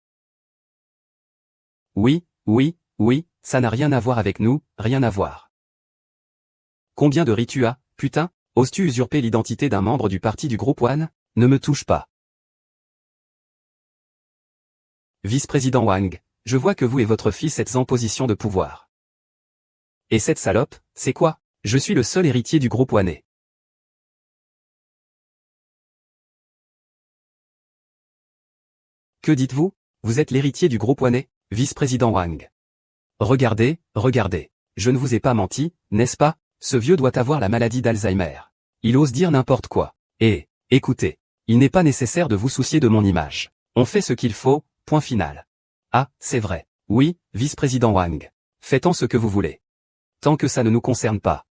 A: Oui, ça n'a rien à voir avec nous, rien à voir. Combien de riz tu as, putain? Oses-tu usurper l'identité d'un membre du parti du groupe One? Ne me touche pas. Vice-président Wang, je vois que vous et votre fils êtes en position de pouvoir. Et cette salope, c'est quoi? Je suis le seul héritier du groupe One. Que dites-vous? Vous êtes l'héritier du groupe One? Vice-président Wang. Regardez, je ne vous ai pas menti, n'est-ce pas? Ce vieux doit avoir la maladie d'Alzheimer. Il ose dire n'importe quoi. Et, écoutez, il n'est pas nécessaire de vous soucier de mon image. On fait ce qu'il faut, point final. Ah, c'est vrai. Oui, vice-président Wang. Faites-en ce que vous voulez. Tant que ça ne nous concerne pas.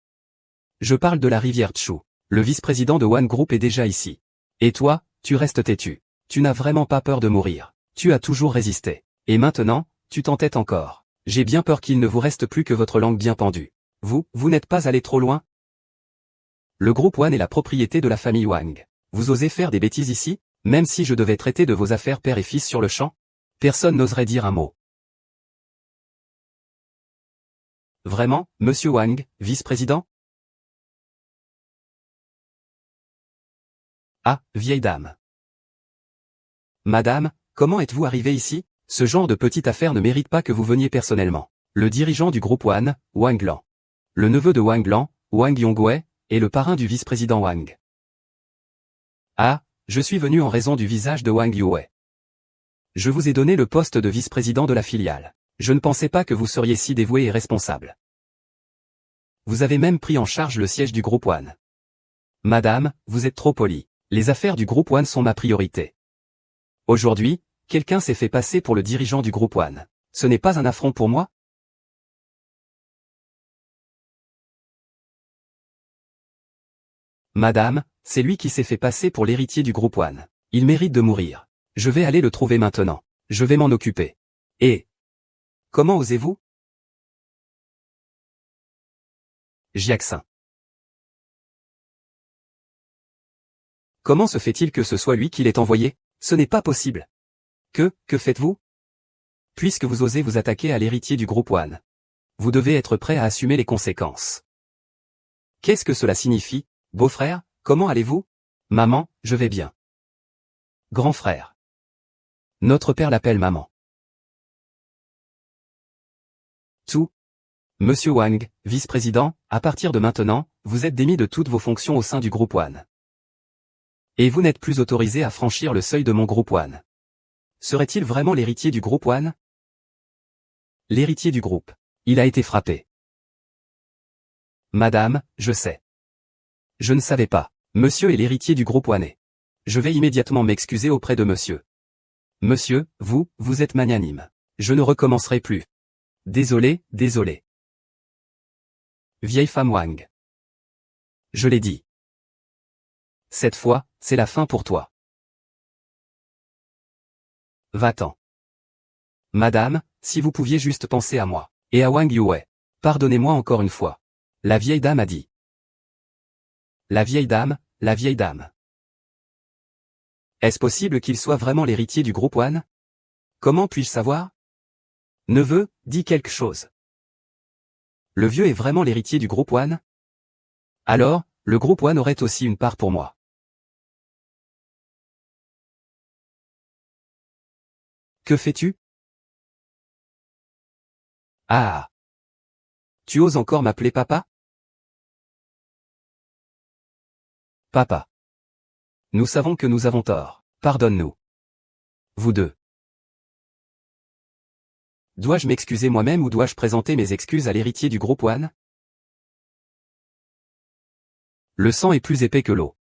A: Je parle de la rivière Chu. Le vice-président de One Group est déjà ici. Et toi, tu restes têtu. Tu n'as vraiment pas peur de mourir. Tu as toujours résisté. Et maintenant, tu t'entêtes encore. J'ai bien peur qu'il ne vous reste plus que votre langue bien pendue. Vous n'êtes pas allé trop loin? Le groupe One est la propriété de la famille Wang. Vous osez faire des bêtises ici? Même si je devais traiter de vos affaires père et fils sur le champ? Personne n'oserait dire un mot. Vraiment, monsieur Wang, vice-président? Ah, vieille dame. Madame, comment êtes-vous arrivée ici? Ce genre de petite affaire ne mérite pas que vous veniez personnellement. Le dirigeant du groupe One, Wang Lan. le neveu de Wang Lan, Wang Yongwei, et le parrain du vice-président Wang. Ah, je suis venu en raison du visage de Wang Yuwei. Je vous ai donné le poste de vice-président de la filiale. Je ne pensais pas que vous seriez si dévoué et responsable. Vous avez même pris en charge le siège du groupe One. Madame, vous êtes trop polie. Les affaires du groupe One sont ma priorité. Aujourd'hui, quelqu'un s'est fait passer pour le dirigeant du groupe One. Ce n'est pas un affront pour moi? Madame, c'est lui qui s'est fait passer pour l'héritier du groupe One. Il mérite de mourir. Je vais aller le trouver maintenant. Je vais m'en occuper. Et comment osez-vous? Jiaxin. Comment se fait-il que ce soit lui qui l'ait envoyé? Ce n'est pas possible. Que faites-vous? Puisque vous osez vous attaquer à l'héritier du groupe One, vous devez être prêt à assumer les conséquences. Qu'est-ce que cela signifie? Beau-frère, comment allez-vous? Maman, je vais bien. Grand frère. Notre père l'appelle maman. Tout. Monsieur Wang, vice-président, à partir de maintenant, vous êtes démis de toutes vos fonctions au sein du groupe One. Et vous n'êtes plus autorisé à franchir le seuil de mon groupe One. Serait-il vraiment l'héritier du groupe One? L'héritier du groupe. Il a été frappé. Madame, je sais. Je ne savais pas. Monsieur est l'héritier du groupe One. Je vais immédiatement m'excuser auprès de monsieur. Monsieur, vous êtes magnanime. Je ne recommencerai plus. Désolé, désolé. Vieille femme Wang. Je l'ai dit. Cette fois, c'est la fin pour toi. Va-t'en. Madame, si vous pouviez juste penser à moi. Et à Wang Yuwei. Pardonnez-moi encore une fois. La vieille dame a dit. La vieille dame, la vieille dame. Est-ce possible qu'il soit vraiment l'héritier du groupe One? Comment puis-je savoir? Neveu, dis quelque chose. Le vieux est vraiment l'héritier du groupe One? Alors, le groupe One aurait aussi une part pour moi. Que fais-tu? Ah! Tu oses encore m'appeler papa? Papa. Nous savons que nous avons tort. Pardonne-nous. Vous deux. Dois-je m'excuser moi-même ou dois-je présenter mes excuses à l'héritier du groupe One? Le sang est plus épais que l'eau.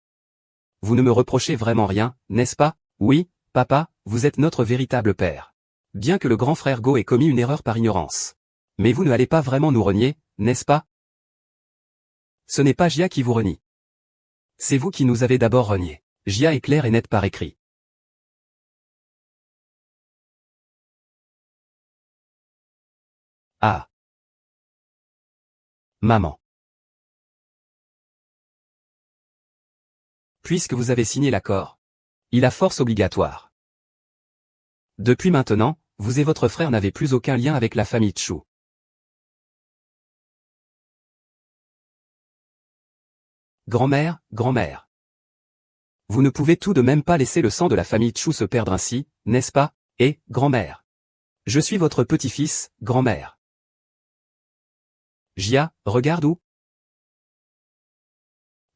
A: Vous ne me reprochez vraiment rien, n'est-ce pas? Oui, papa, vous êtes notre véritable père. Bien que le grand frère Go ait commis une erreur par ignorance. Mais vous ne allez pas vraiment nous renier, n'est-ce pas? Ce n'est pas Jia qui vous renie. C'est vous qui nous avez d'abord renié. Jia est clair et net par écrit. Ah. Maman. Puisque vous avez signé l'accord, il a force obligatoire. Depuis maintenant, vous et votre frère n'avez plus aucun lien avec la famille Chu. Grand-mère, grand-mère. Vous ne pouvez tout de même pas laisser le sang de la famille Chu se perdre ainsi, n'est-ce pas? Et, grand-mère. Je suis votre petit-fils, grand-mère. Jia, regarde où?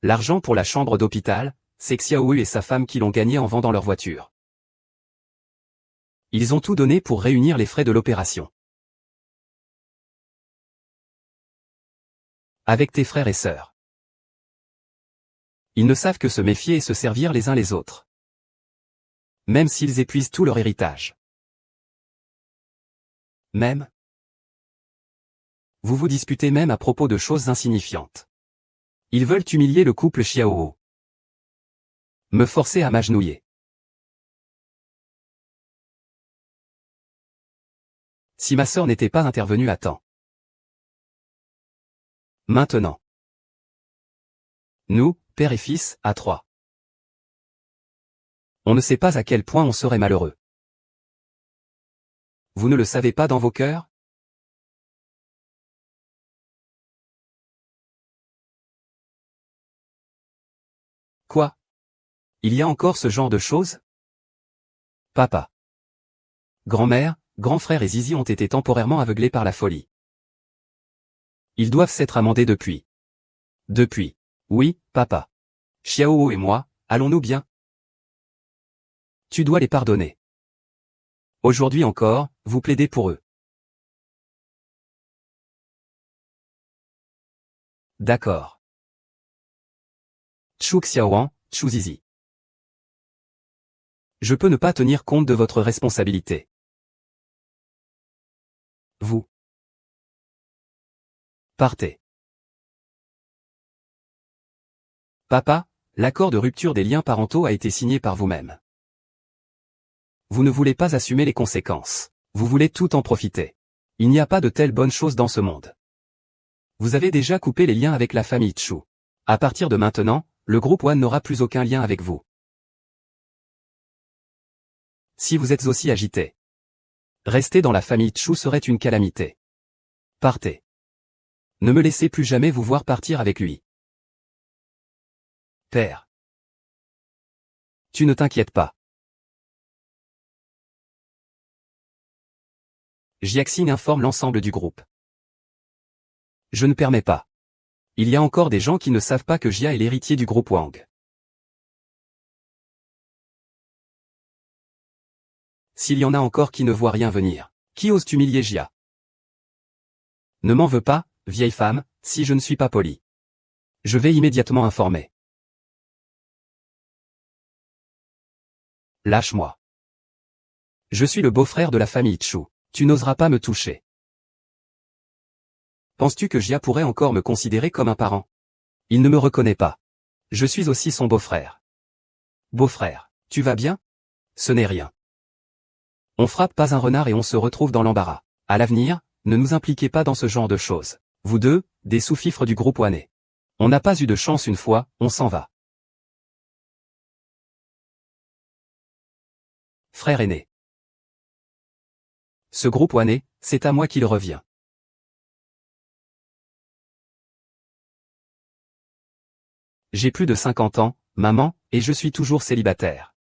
A: L'argent pour la chambre d'hôpital, c'est Xiaoyu et sa femme qui l'ont gagné en vendant leur voiture. Ils ont tout donné pour réunir les frais de l'opération. Avec tes frères et sœurs. Ils ne savent que se méfier et se servir les uns les autres. Même s'ils épuisent tout leur héritage. Même. Vous vous disputez même à propos de choses insignifiantes. Ils veulent humilier le couple Xiaohu. Me forcer à m'agenouiller. Si ma sœur n'était pas intervenue à temps. Maintenant. Nous, père et fils, à trois. On ne sait pas à quel point on serait malheureux. Vous ne le savez pas dans vos cœurs? Quoi? Il y a encore ce genre de choses? Papa. Grand-mère, grand frère et Zizi ont été temporairement aveuglés par la folie. Ils doivent s'être amendés depuis. Depuis. Oui, papa. Xiao et moi, allons-nous bien? Tu dois les pardonner. Aujourd'hui encore, vous plaidez pour eux. D'accord. Chu Xiaoan, Chu Zizi. Je peux ne pas tenir compte de votre responsabilité. Vous. Partez. Papa, l'accord de rupture des liens parentaux a été signé par vous-même. Vous ne voulez pas assumer les conséquences. Vous voulez tout en profiter. Il n'y a pas de telle bonne chose dans ce monde. Vous avez déjà coupé les liens avec la famille Chu. À partir de maintenant, le groupe One n'aura plus aucun lien avec vous. Si vous êtes aussi agité, rester dans la famille Chu serait une calamité. Partez. Ne me laissez plus jamais vous voir partir avec lui. Père. Tu ne t'inquiètes pas. Jiaxing informe l'ensemble du groupe. Je ne permets pas. Il y a encore des gens qui ne savent pas que Jia est l'héritier du groupe Wang. S'il y en a encore qui ne voient rien venir, qui ose humilier Jia? Ne m'en veux pas, vieille femme, si je ne suis pas poli. Je vais immédiatement informer. Lâche-moi. Je suis le beau-frère de la famille Chu. Tu n'oseras pas me toucher. Penses-tu que Jia pourrait encore me considérer comme un parent? Il ne me reconnaît pas. Je suis aussi son beau-frère. Beau-frère, tu vas bien? Ce n'est rien. On frappe pas un renard et on se retrouve dans l'embarras. À l'avenir, ne nous impliquez pas dans ce genre de choses. Vous deux, des sous-fifres du groupe One. On n'a pas eu de chance une fois, on s'en va. Frère aîné. Ce groupe One, c'est à moi qu'il revient. J'ai plus de 50 ans, maman, et je suis toujours célibataire.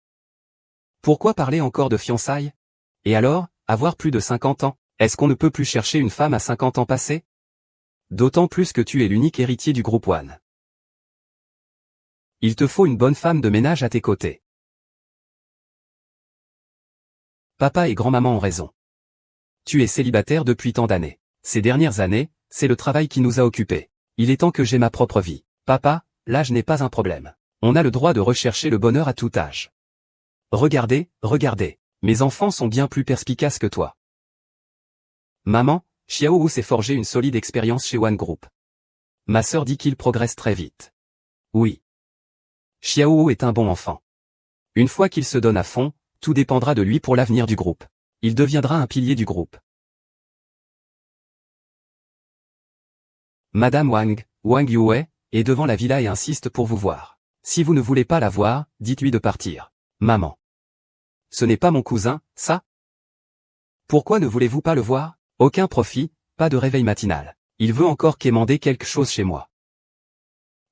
A: Pourquoi parler encore de fiançailles? Et alors, avoir plus de 50 ans, est-ce qu'on ne peut plus chercher une femme à 50 ans passés? D'autant plus que tu es l'unique héritier du groupe One. Il te faut une bonne femme de ménage à tes côtés. Papa et grand-maman ont raison. Tu es célibataire depuis tant d'années. Ces dernières années, c'est le travail qui nous a occupés. Il est temps que j'ai ma propre vie. Papa, l'âge n'est pas un problème. On a le droit de rechercher le bonheur à tout âge. Regardez, regardez. Mes enfants sont bien plus perspicaces que toi. Maman, Xiao Wu s'est forgé une solide expérience chez One Group. Ma sœur dit qu'il progresse très vite. Oui. Xiao Wu est un bon enfant. Une fois qu'il se donne à fond, tout dépendra de lui pour l'avenir du groupe. Il deviendra un pilier du groupe. Madame Wang, Wang Yue, est devant la villa et insiste pour vous voir. Si vous ne voulez pas la voir, dites-lui de partir. Maman. Ce n'est pas mon cousin, ça? Pourquoi ne voulez-vous pas le voir? Aucun profit, pas de réveil matinal. Il veut encore quémander quelque chose chez moi.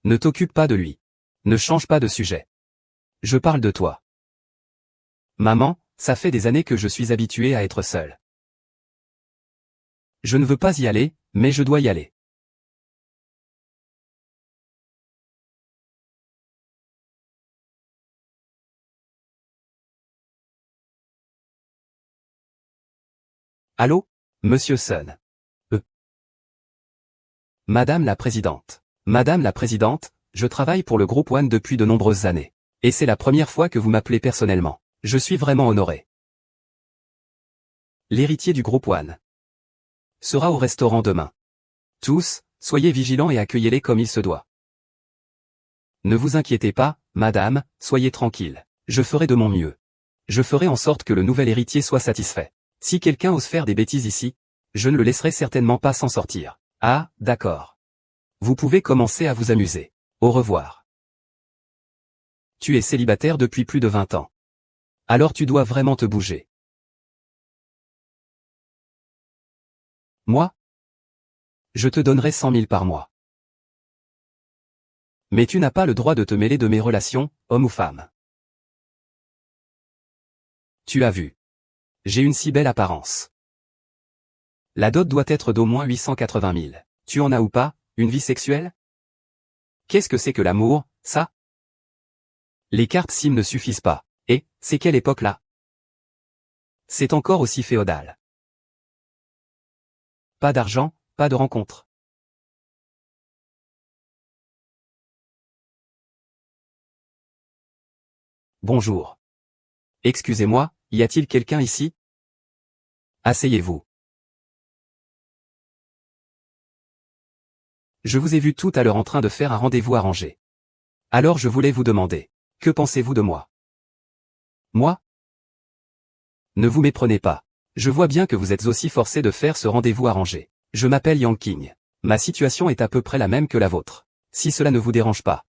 A: Ne t'occupe pas de lui. Ne change pas de sujet. Je parle de toi. Maman, ça fait des années que je suis habitué à être seul. Je ne veux pas y aller, mais je dois y aller. Allô? Monsieur Sun. Madame la Présidente. Madame la Présidente, je travaille pour le groupe One depuis de nombreuses années. Et c'est la première fois que vous m'appelez personnellement. Je suis vraiment honoré. L'héritier du groupe One sera au restaurant demain. Tous, soyez vigilants et accueillez-les comme il se doit. Ne vous inquiétez pas, madame, soyez tranquille. Je ferai de mon mieux. Je ferai en sorte que le nouvel héritier soit satisfait. Si quelqu'un ose faire des bêtises ici, je ne le laisserai certainement pas s'en sortir. Ah, d'accord. Vous pouvez commencer à vous amuser. Au revoir. Tu es célibataire depuis plus de 20 ans. Alors tu dois vraiment te bouger. Moi? Je te donnerai 100 000 par mois. Mais tu n'as pas le droit de te mêler de mes relations, homme ou femme. Tu as vu. J'ai une si belle apparence. La dot doit être d'au moins 880 000. Tu en as ou pas, une vie sexuelle? Qu'est-ce que c'est que l'amour, ça? Les cartes SIM ne suffisent pas. Et, c'est quelle époque là? C'est encore aussi féodal. Pas d'argent, pas de rencontre. Bonjour. Excusez-moi, y a-t-il quelqu'un ici? Asseyez-vous. Je vous ai vu tout à l'heure en train de faire un rendez-vous arrangé. Alors je voulais vous demander, que pensez-vous de moi? Moi? Ne vous méprenez pas. Je vois bien que vous êtes aussi forcé de faire ce rendez-vous arrangé. Je m'appelle Yang King. Ma situation est à peu près la même que la vôtre. Si cela ne vous dérange pas.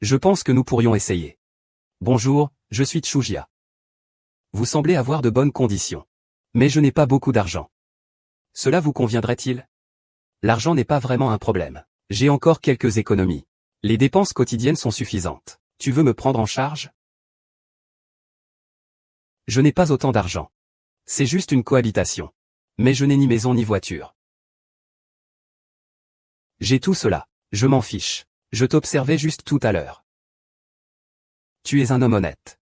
A: Je pense que nous pourrions essayer. Bonjour, je suis Tshujia. Vous semblez avoir de bonnes conditions. Mais je n'ai pas beaucoup d'argent. Cela vous conviendrait-il? L'argent n'est pas vraiment un problème. J'ai encore quelques économies. Les dépenses quotidiennes sont suffisantes. Tu veux me prendre en charge? Je n'ai pas autant d'argent. C'est juste une cohabitation. Mais je n'ai ni maison ni voiture. J'ai tout cela. Je m'en fiche. Je t'observais juste tout à l'heure. Tu es un homme honnête.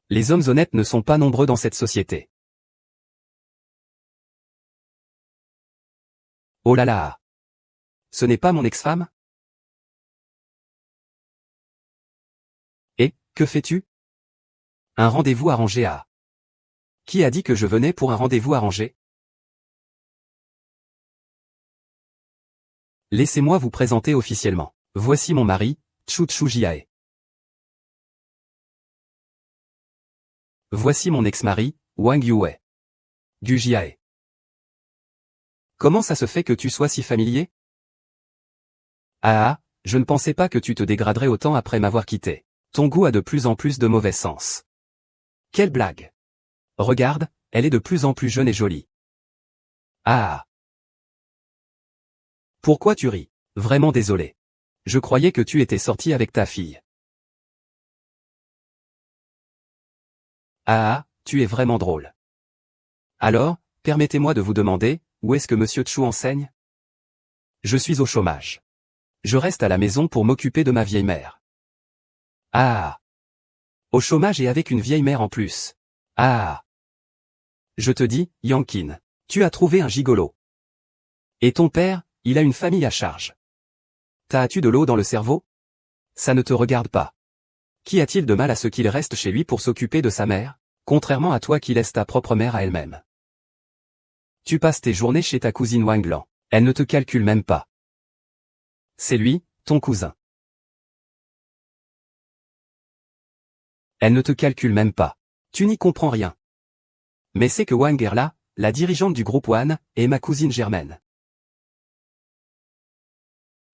A: Les hommes honnêtes ne sont pas nombreux dans cette société. Oh là là. Ce n'est pas mon ex-femme? Et, que fais-tu? Un rendez-vous arrangé à... Qui a dit que je venais pour un rendez-vous arrangé? Laissez-moi vous présenter officiellement. Voici mon mari, Tshujia. Voici mon ex-mari, Wang Yue. Gujiae. Comment ça se fait que tu sois si familier? Ah, je ne pensais pas que tu te dégraderais autant après m'avoir quitté. Ton goût a de plus en plus de mauvais sens. Quelle blague! Regarde, elle est de plus en plus jeune et jolie. Ah! Pourquoi tu ris? Vraiment désolé. Je croyais que tu étais sorti avec ta fille. Ah, tu es vraiment drôle. Alors, permettez-moi de vous demander, où est-ce que Monsieur Tchou enseigne? Je suis au chômage. Je reste à la maison pour m'occuper de ma vieille mère. Ah! Au chômage et avec une vieille mère en plus. Ah! Je te dis, Yankin, tu as trouvé un gigolo. Et ton père, il a une famille à charge. T'as-tu de l'eau dans le cerveau? Ça ne te regarde pas. Qu'y a-t-il de mal à ce qu'il reste chez lui pour s'occuper de sa mère, contrairement à toi qui laisses ta propre mère à elle-même? Tu passes tes journées chez ta cousine Wang Lan. Elle ne te calcule même pas. C'est lui, ton cousin. Elle ne te calcule même pas. Tu n'y comprends rien. Mais c'est que Wang Erla, la dirigeante du groupe One, est ma cousine germaine.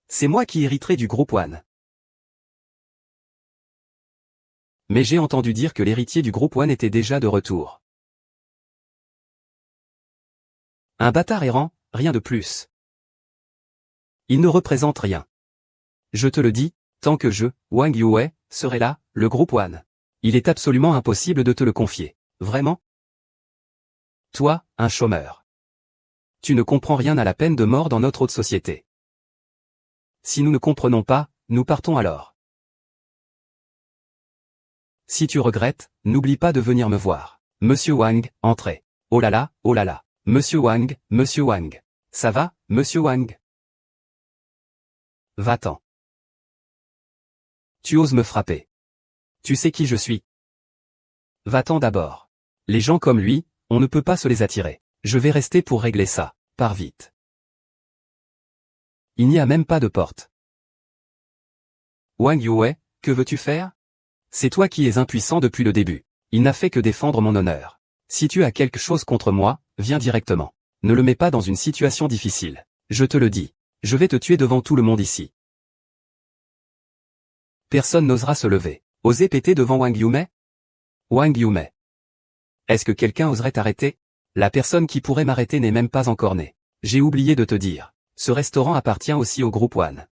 A: C'est moi qui hériterai du groupe One. Mais j'ai entendu dire que l'héritier du groupe One était déjà de retour. Un bâtard errant, rien de plus. Il ne représente rien. Je te le dis, tant que je, Wang Yue, serai là, le groupe One. Il est absolument impossible de te le confier. Vraiment? Toi, un chômeur. Tu ne comprends rien à la peine de mort dans notre haute société. Si nous ne comprenons pas, nous partons alors. Si tu regrettes, n'oublie pas de venir me voir. Monsieur Wang, entrez. Oh là là, oh là là. Monsieur Wang, Monsieur Wang. Ça va, Monsieur Wang? Va-t'en. Tu oses me frapper. Tu sais qui je suis? Va-t'en d'abord. Les gens comme lui, on ne peut pas se les attirer. Je vais rester pour régler ça. Pars vite. Il n'y a même pas de porte. Wang Yue, que veux-tu faire? C'est toi qui es impuissant depuis le début. Il n'a fait que défendre mon honneur. Si tu as quelque chose contre moi, viens directement. Ne le mets pas dans une situation difficile. Je te le dis. Je vais te tuer devant tout le monde ici. Personne n'osera se lever. Oser péter devant Wang Yume? Wang Yume. Est-ce que quelqu'un oserait t'arrêter? La personne qui pourrait m'arrêter n'est même pas encore née. J'ai oublié de te dire. Ce restaurant appartient aussi au groupe One.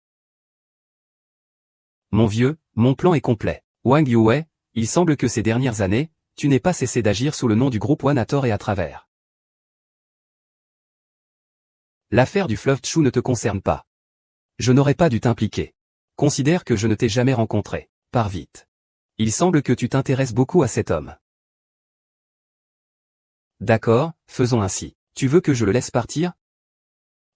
A: Mon vieux, mon plan est complet. Wang Yue, il semble que ces dernières années, tu n'aies pas cessé d'agir sous le nom du groupe One à tort et à travers. L'affaire du fleuve Tchou ne te concerne pas. Je n'aurais pas dû t'impliquer. Considère que je ne t'ai jamais rencontré. Pars vite. Il semble que tu t'intéresses beaucoup à cet homme. D'accord, faisons ainsi. Tu veux que je le laisse partir?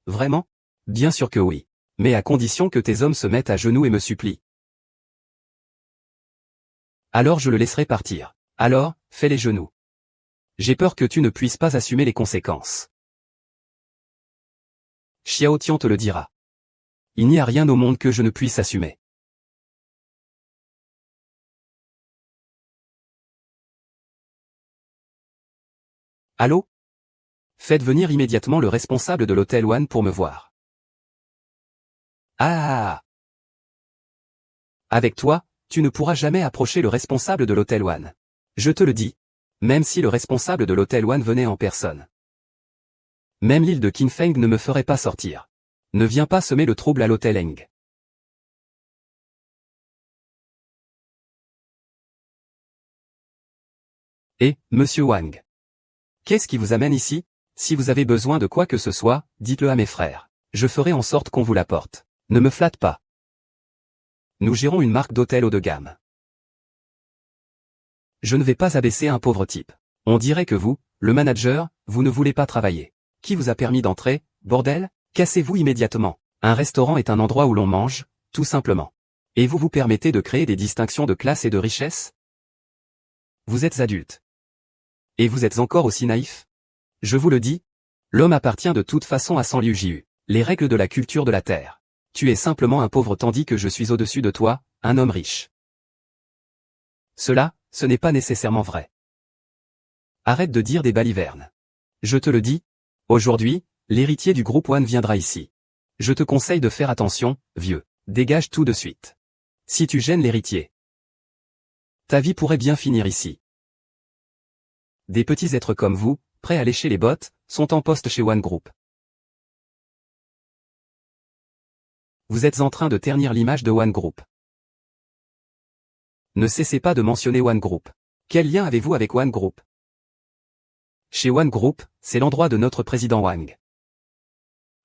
A: Vraiment? Bien sûr que oui. Mais à condition que tes hommes se mettent à genoux et me supplient. Alors je le laisserai partir. Alors, fais les genoux. J'ai peur que tu ne puisses pas assumer les conséquences. Xiao Tian te le dira. Il n'y a rien au monde que je ne puisse assumer. Allô? Faites venir immédiatement le responsable de l'hôtel One pour me voir. Ah! Avec toi, tu ne pourras jamais approcher le responsable de l'hôtel One. Je te le dis. Même si le responsable de l'hôtel One venait en personne. Même l'île de Qinfeng ne me ferait pas sortir. Ne viens pas semer le trouble à l'hôtel Eng. Et, monsieur Wang. Qu'est-ce qui vous amène ici? Si vous avez besoin de quoi que ce soit, dites-le à mes frères. Je ferai en sorte qu'on vous l'apporte. Ne me flatte pas. Nous gérons une marque d'hôtel haut de gamme. Je ne vais pas abaisser un pauvre type. On dirait que vous, le manager, vous ne voulez pas travailler. Qui vous a permis d'entrer, bordel? Cassez-vous immédiatement. Un restaurant est un endroit où l'on mange, tout simplement. Et vous vous permettez de créer des distinctions de classe et de richesse? Vous êtes adulte. Et vous êtes encore aussi naïf? Je vous le dis, l'homme appartient de toute façon à San Liu Jiu, les règles de la culture de la terre. Tu es simplement un pauvre tandis que je suis au-dessus de toi, un homme riche. Cela, ce n'est pas nécessairement vrai. Arrête de dire des balivernes. Je te le dis, aujourd'hui, l'héritier du groupe One viendra ici. Je te conseille de faire attention, vieux. Dégage tout de suite. Si tu gênes l'héritier, ta vie pourrait bien finir ici. Des petits êtres comme vous, prêts à lécher les bottes, sont en poste chez One Group. Vous êtes en train de ternir l'image de One Group. Ne cessez pas de mentionner One Group. Quel lien avez-vous avec One Group? Chez One Group, c'est l'endroit de notre président Wang.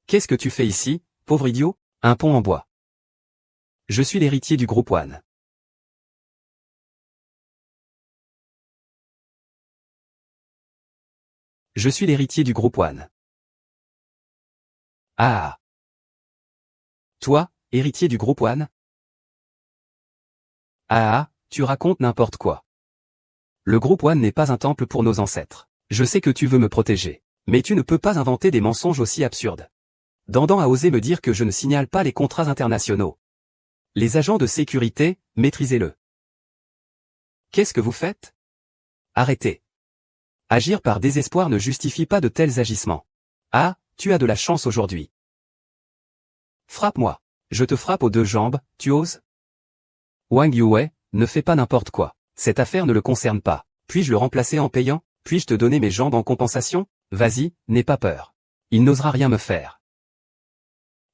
A: Qu'est-ce que tu fais ici, pauvre idiot? Un pont en bois. Je suis l'héritier du groupe One. Je suis l'héritier du groupe One. Ah! Toi, héritier du groupe One? Ah, tu racontes n'importe quoi. Le groupe One n'est pas un temple pour nos ancêtres. Je sais que tu veux me protéger. Mais tu ne peux pas inventer des mensonges aussi absurdes. Dandan a osé me dire que je ne signale pas les contrats internationaux. Les agents de sécurité, maîtrisez-le. Qu'est-ce que vous faites? Arrêtez. Agir par désespoir ne justifie pas de tels agissements. Ah, tu as de la chance aujourd'hui. Frappe-moi. Je te frappe aux deux jambes, tu oses? Wang Yue, ne fais pas n'importe quoi. Cette affaire ne le concerne pas. Puis-je le remplacer en payant? Puis-je te donner mes jambes en compensation? Vas-y, n'aie pas peur. Il n'osera rien me faire.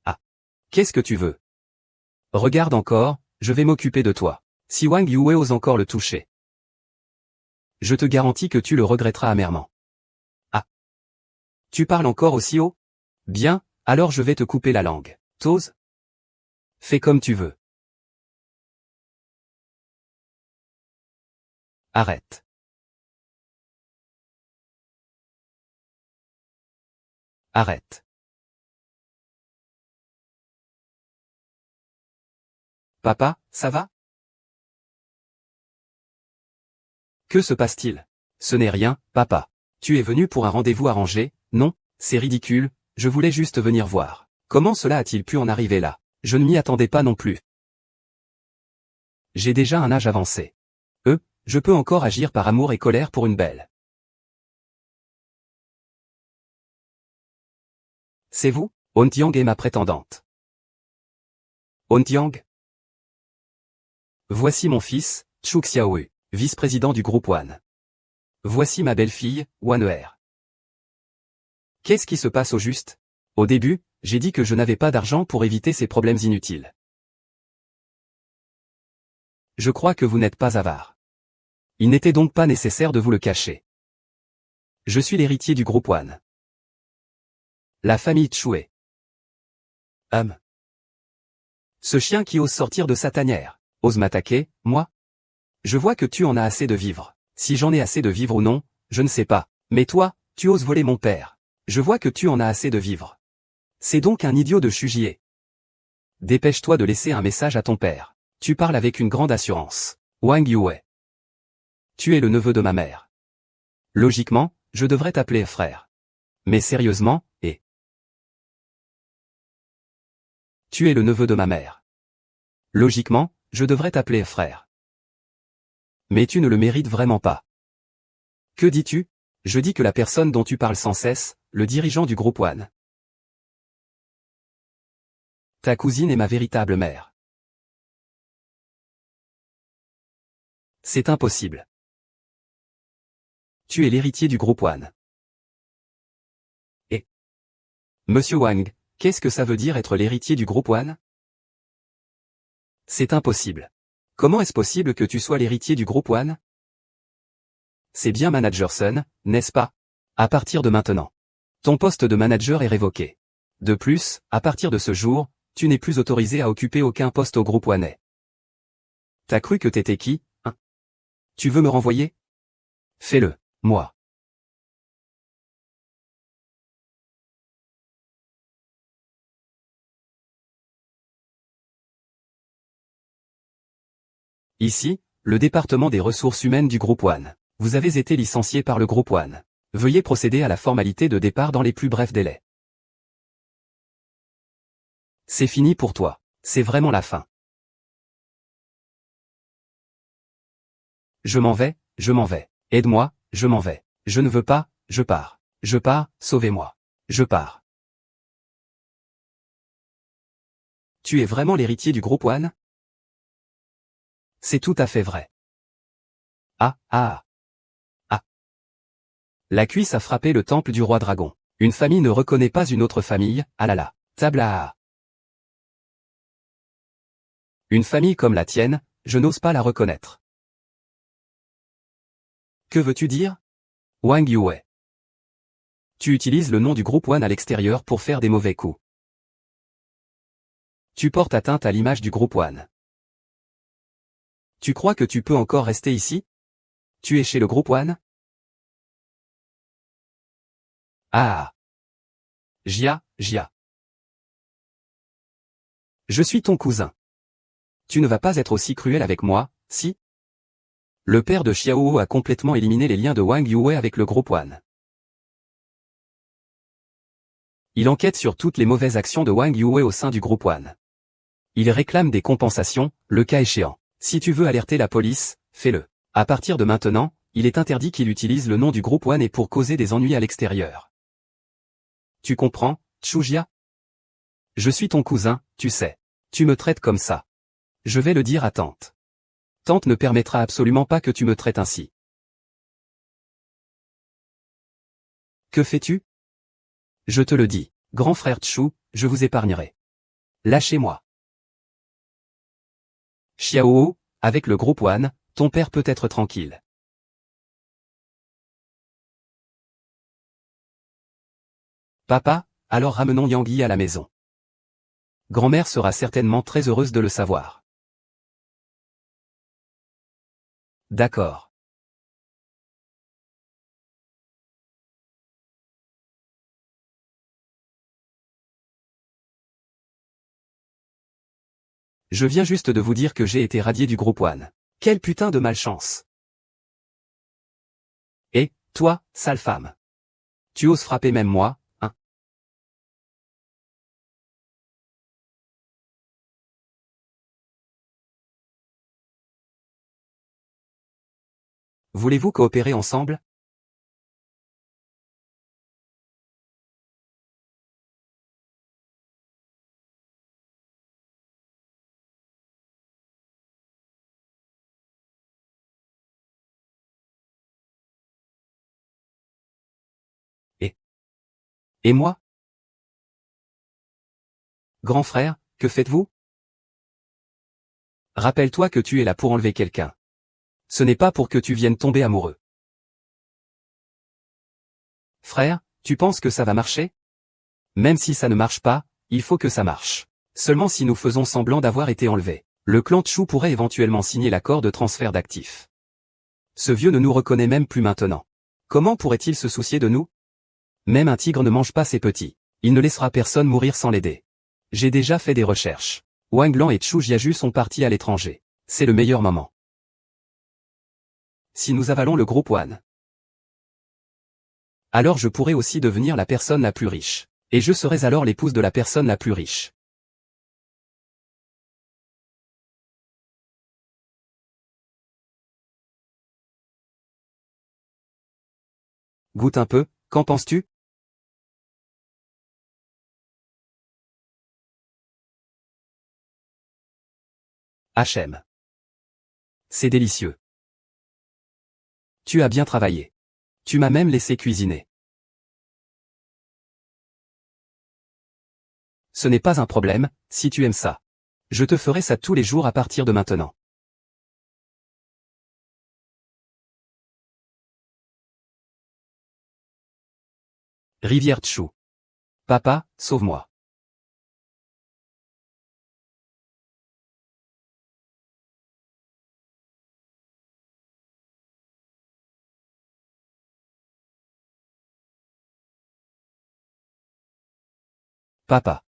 A: Ah. Qu'est-ce que tu veux? Regarde encore, je vais m'occuper de toi. Si Wang Yue ose encore le toucher, je te garantis que tu le regretteras amèrement. Ah. Tu parles encore aussi haut? Bien, alors je vais te couper la langue. T'oses? Fais comme tu veux. Arrête. Arrête. Papa, ça va? Que se passe-t-il? Ce n'est rien, papa. Tu es venu pour un rendez-vous arrangé? Non, c'est ridicule, je voulais juste venir voir. Comment cela a-t-il pu en arriver là? Je ne m'y attendais pas non plus. J'ai déjà un âge avancé. Je peux encore agir par amour et colère pour une belle. C'est vous? On Tiang est ma prétendante. On Tiang? Voici mon fils, Chu Xiaoyu, vice-président du groupe One. Voici ma belle-fille, Wan Er. Qu'est-ce qui se passe au juste? Au début, j'ai dit que je n'avais pas d'argent pour éviter ces problèmes inutiles. Je crois que vous n'êtes pas avare. Il n'était donc pas nécessaire de vous le cacher. Je suis l'héritier du groupe One. La famille Chue. Ce chien qui ose sortir de sa tanière, ose m'attaquer, moi? Je vois que tu en as assez de vivre. Si j'en ai assez de vivre ou non, je ne sais pas. Mais toi, tu oses voler mon père. Je vois que tu en as assez de vivre. C'est donc un idiot de Shujié. Dépêche-toi de laisser un message à ton père. Tu parles avec une grande assurance. Wang Yue. Tu es le neveu de ma mère. Logiquement, je devrais t'appeler frère. Mais sérieusement, tu es le neveu de ma mère. Logiquement, je devrais t'appeler frère. Mais tu ne le mérites vraiment pas. Que dis-tu? Je dis que la personne dont tu parles sans cesse, le dirigeant du groupe One. Ta cousine est ma véritable mère. C'est impossible. Tu es l'héritier du groupe One. Et Monsieur Wang, qu'est-ce que ça veut dire être l'héritier du groupe One? C'est impossible. Comment est-ce possible que tu sois l'héritier du groupe One? C'est bien Manager Sun, n'est-ce pas? À partir de maintenant. Ton poste de manager est révoqué. De plus, à partir de ce jour, tu n'es plus autorisé à occuper aucun poste au groupe One. T'as cru que t'étais qui, hein? Tu veux me renvoyer? Fais-le, moi. Ici, le département des ressources humaines du groupe One. Vous avez été licencié par le groupe One. Veuillez procéder à la formalité de départ dans les plus brefs délais. C'est fini pour toi. C'est vraiment la fin. Je m'en vais, je m'en vais. Aide-moi, je m'en vais. Je ne veux pas, je pars. Je pars, sauvez-moi. Je pars. Tu es vraiment l'héritier du groupe One? C'est tout à fait vrai. Ah, ah, ah. La cuisse a frappé le temple du roi dragon. Une famille ne reconnaît pas une autre famille, ah là là. Table à. Une famille comme la tienne, je n'ose pas la reconnaître. Que veux-tu dire? Wang Yue. Tu utilises le nom du groupe One à l'extérieur pour faire des mauvais coups. Tu portes atteinte à l'image du groupe One. Tu crois que tu peux encore rester ici? Tu es chez le groupe One? Ah. Jia. Je suis ton cousin. Tu ne vas pas être aussi cruel avec moi, si? Le père de Xiaohou a complètement éliminé les liens de Wang Yue avec le groupe One. Il enquête sur toutes les mauvaises actions de Wang Yue au sein du groupe One. Il réclame des compensations, le cas échéant. Si tu veux alerter la police, fais-le. À partir de maintenant, il est interdit qu'il utilise le nom du groupe One et pour causer des ennuis à l'extérieur. Tu comprends, Chujia? Je suis ton cousin, tu sais. Tu me traites comme ça. Je vais le dire à Tante. Tante ne permettra absolument pas que tu me traites ainsi. Que fais-tu? Je te le dis, grand frère Chu, je vous épargnerai. Lâchez-moi. Xiaohou, avec le groupe One, ton père peut être tranquille. Papa, alors ramenons Yang Yi à la maison. Grand-mère sera certainement très heureuse de le savoir. D'accord. Je viens juste de vous dire que j'ai été radié du groupe One. Quelle putain de malchance. Et, toi, sale femme. Tu oses frapper même moi, hein? Voulez-vous coopérer ensemble? Et moi? Grand frère, que faites-vous? Rappelle-toi que tu es là pour enlever quelqu'un. Ce n'est pas pour que tu viennes tomber amoureux. Frère, tu penses que ça va marcher? Même si ça ne marche pas, il faut que ça marche. Seulement si nous faisons semblant d'avoir été enlevés, le clan Chu pourrait éventuellement signer l'accord de transfert d'actifs. Ce vieux ne nous reconnaît même plus maintenant. Comment pourrait-il se soucier de nous? Même un tigre ne mange pas ses petits. Il ne laissera personne mourir sans l'aider. J'ai déjà fait des recherches. Wang Lan et Chu Jiaju sont partis à l'étranger. C'est le meilleur moment. Si nous avalons le groupe One, alors je pourrais aussi devenir la personne la plus riche. Et je serais alors l'épouse de la personne la plus riche. Goûte un peu, qu'en penses-tu? HM. C'est délicieux. Tu as bien travaillé. Tu m'as même laissé cuisiner. Ce n'est pas un problème, si tu aimes ça. Je te ferai ça tous les jours à partir de maintenant. Rivière Tchou. Papa, sauve-moi. Papa.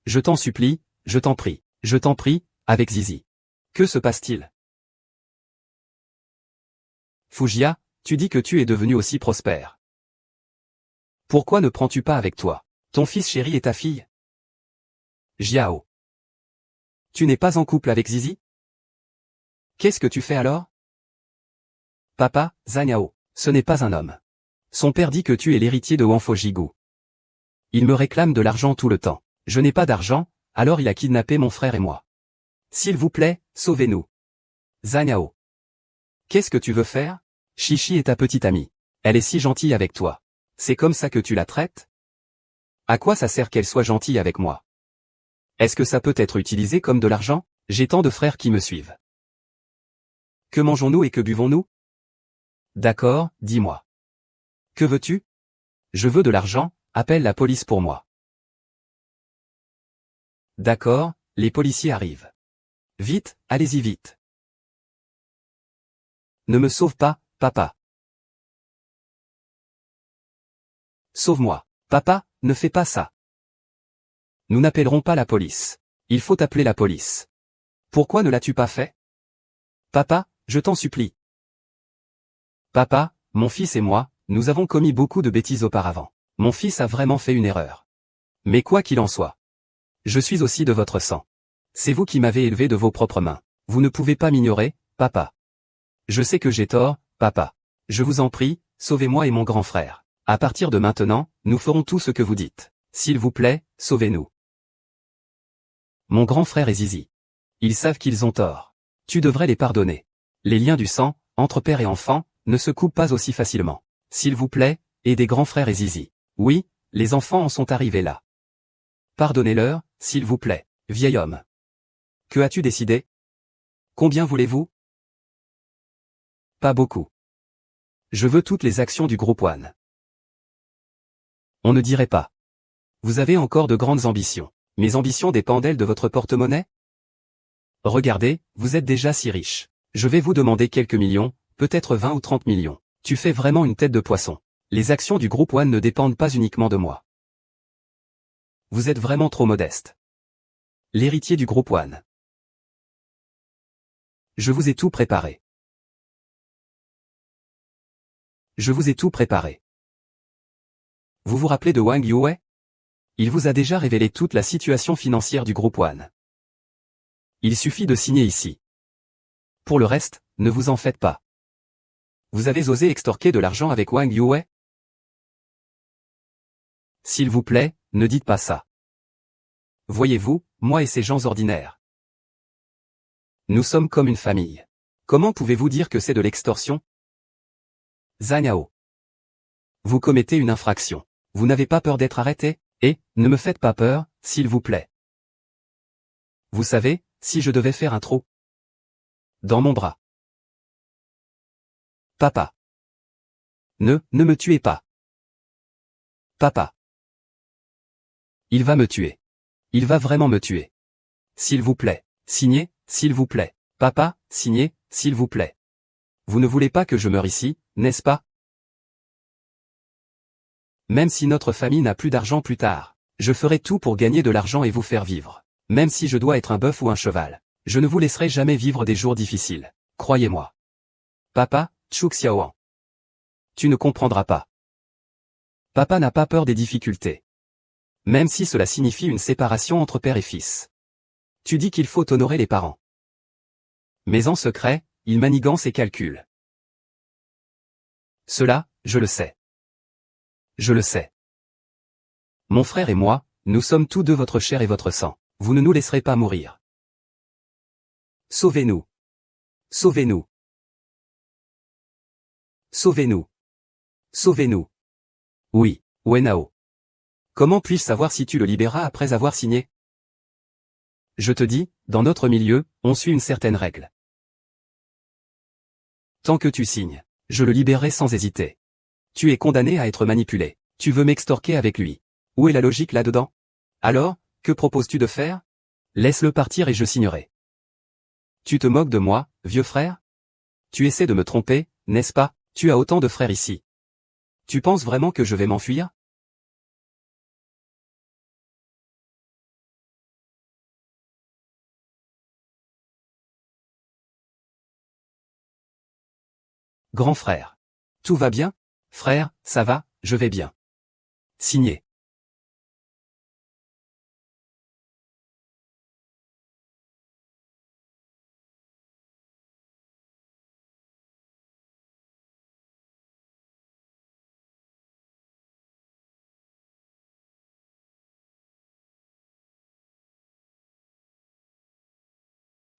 A: Je t'en supplie, je t'en prie, avec Zizi. Que se passe-t-il? Fujia, tu dis que tu es devenu aussi prospère. Pourquoi ne prends-tu pas avec toi ton fils chéri et ta fille? Jiao. Tu n'es pas en couple avec Zizi? Qu'est-ce que tu fais alors? Papa, Zhanyao, ce n'est pas un homme. Son père dit que tu es l'héritier de Wanfo Jigu. Il me réclame de l'argent tout le temps. Je n'ai pas d'argent, alors il a kidnappé mon frère et moi. S'il vous plaît, sauvez-nous. Zhanyao. Qu'est-ce que tu veux faire? Chichi est ta petite amie. Elle est si gentille avec toi. C'est comme ça que tu la traites? À quoi ça sert qu'elle soit gentille avec moi? Est-ce que ça peut être utilisé comme de l'argent? J'ai tant de frères qui me suivent. Que mangeons-nous et que buvons-nous? D'accord, dis-moi. Que veux-tu? Je veux de l'argent, appelle la police pour moi. D'accord, les policiers arrivent. Vite, allez-y vite. Ne me sauve pas, papa. Sauve-moi. Papa, ne fais pas ça. Nous n'appellerons pas la police. Il faut appeler la police. Pourquoi ne l'as-tu pas fait? Papa, je t'en supplie. Papa, mon fils et moi, nous avons commis beaucoup de bêtises auparavant. Mon fils a vraiment fait une erreur. Mais quoi qu'il en soit, je suis aussi de votre sang. C'est vous qui m'avez élevé de vos propres mains. Vous ne pouvez pas m'ignorer, papa. Je sais que j'ai tort, papa. Je vous en prie, sauvez-moi et mon grand frère. À partir de maintenant, nous ferons tout ce que vous dites. S'il vous plaît, sauvez-nous. Mon grand frère et Zizi. Ils savent qu'ils ont tort. Tu devrais les pardonner. Les liens du sang, entre père et enfant, ne se coupent pas aussi facilement. S'il vous plaît, aidez grand frère et Zizi. Oui, les enfants en sont arrivés là. Pardonnez-leur, s'il vous plaît, vieil homme. Que as-tu décidé? Combien voulez-vous? Pas beaucoup. Je veux toutes les actions du groupe One. On ne dirait pas. Vous avez encore de grandes ambitions. Mes ambitions dépendent-elles de votre porte-monnaie? Regardez, vous êtes déjà si riche. Je vais vous demander quelques millions, peut-être 20 ou 30 millions. Tu fais vraiment une tête de poisson. Les actions du groupe One ne dépendent pas uniquement de moi. Vous êtes vraiment trop modeste. L'héritier du groupe One. Je vous ai tout préparé. Je vous ai tout préparé. Vous vous rappelez de Wang Yue? Il vous a déjà révélé toute la situation financière du groupe One. Il suffit de signer ici. Pour le reste, ne vous en faites pas. Vous avez osé extorquer de l'argent avec Wang Yue? S'il vous plaît, ne dites pas ça. Voyez-vous, moi et ces gens ordinaires. Nous sommes comme une famille. Comment pouvez-vous dire que c'est de l'extorsion? Zhanyao. Vous commettez une infraction. Vous n'avez pas peur d'être arrêté? Et, ne me faites pas peur, s'il vous plaît. Vous savez, si je devais faire un trou dans mon bras. Papa. Ne me tuez pas. Papa. Il va me tuer. Il va vraiment me tuer. S'il vous plaît, signez, s'il vous plaît. Papa, signez, s'il vous plaît. Vous ne voulez pas que je meure ici, n'est-ce pas? Même si notre famille n'a plus d'argent plus tard, je ferai tout pour gagner de l'argent et vous faire vivre. Même si je dois être un bœuf ou un cheval, je ne vous laisserai jamais vivre des jours difficiles. Croyez-moi. Papa, Chuk Xiaoan. Tu ne comprendras pas. Papa n'a pas peur des difficultés. Même si cela signifie une séparation entre père et fils. Tu dis qu'il faut honorer les parents. Mais en secret, il manigance et calcule. Cela, je le sais. Je le sais. Mon frère et moi, nous sommes tous deux votre chair et votre sang. Vous ne nous laisserez pas mourir. Sauvez-nous. Sauvez-nous. Sauvez-nous. Sauvez-nous. Oui, Wenao. Comment puis-je savoir si tu le libéras après avoir signé? Je te dis, dans notre milieu, on suit une certaine règle. Tant que tu signes, je le libérerai sans hésiter. Tu es condamné à être manipulé. Tu veux m'extorquer avec lui. Où est la logique là-dedans? Alors, que proposes-tu de faire? Laisse-le partir et je signerai. Tu te moques de moi, vieux frère? Tu essaies de me tromper, n'est-ce pas? Tu as autant de frères ici. Tu penses vraiment que je vais m'enfuir? Grand frère. Tout va bien? Frère, ça va, je vais bien. Signé.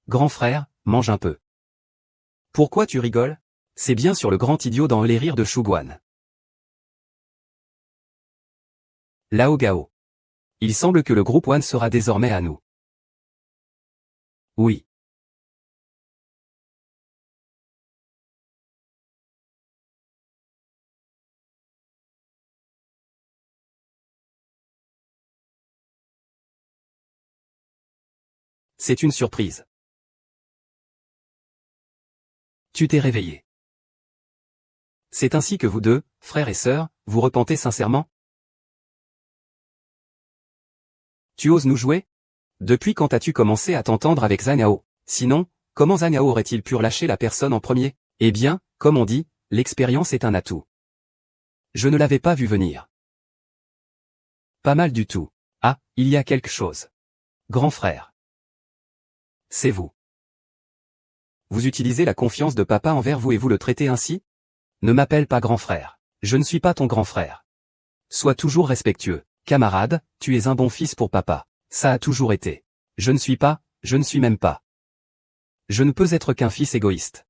A: Grand frère, mange un peu. Pourquoi tu rigoles? C'est bien sur le grand idiot dans les rires de Shuguan. Lao Gao. Il semble que le groupe One sera désormais à nous. Oui. C'est une surprise. Tu t'es réveillé. C'est ainsi que vous deux, frères et sœurs, vous repentez sincèrement? Tu oses nous jouer? Depuis quand as-tu commencé à t'entendre avec Zhang. Sinon, comment Zhang aurait-il pu relâcher la personne en premier? Eh bien, comme on dit, l'expérience est un atout. Je ne l'avais pas vu venir. Pas mal du tout. Ah, il y a quelque chose. Grand frère. C'est vous. Vous utilisez la confiance de papa envers vous et vous le traitez ainsi? Ne m'appelle pas grand frère. Je ne suis pas ton grand frère. Sois toujours respectueux. Camarade, tu es un bon fils pour papa. Ça a toujours été. Je ne suis même pas. Je ne peux être qu'un fils égoïste.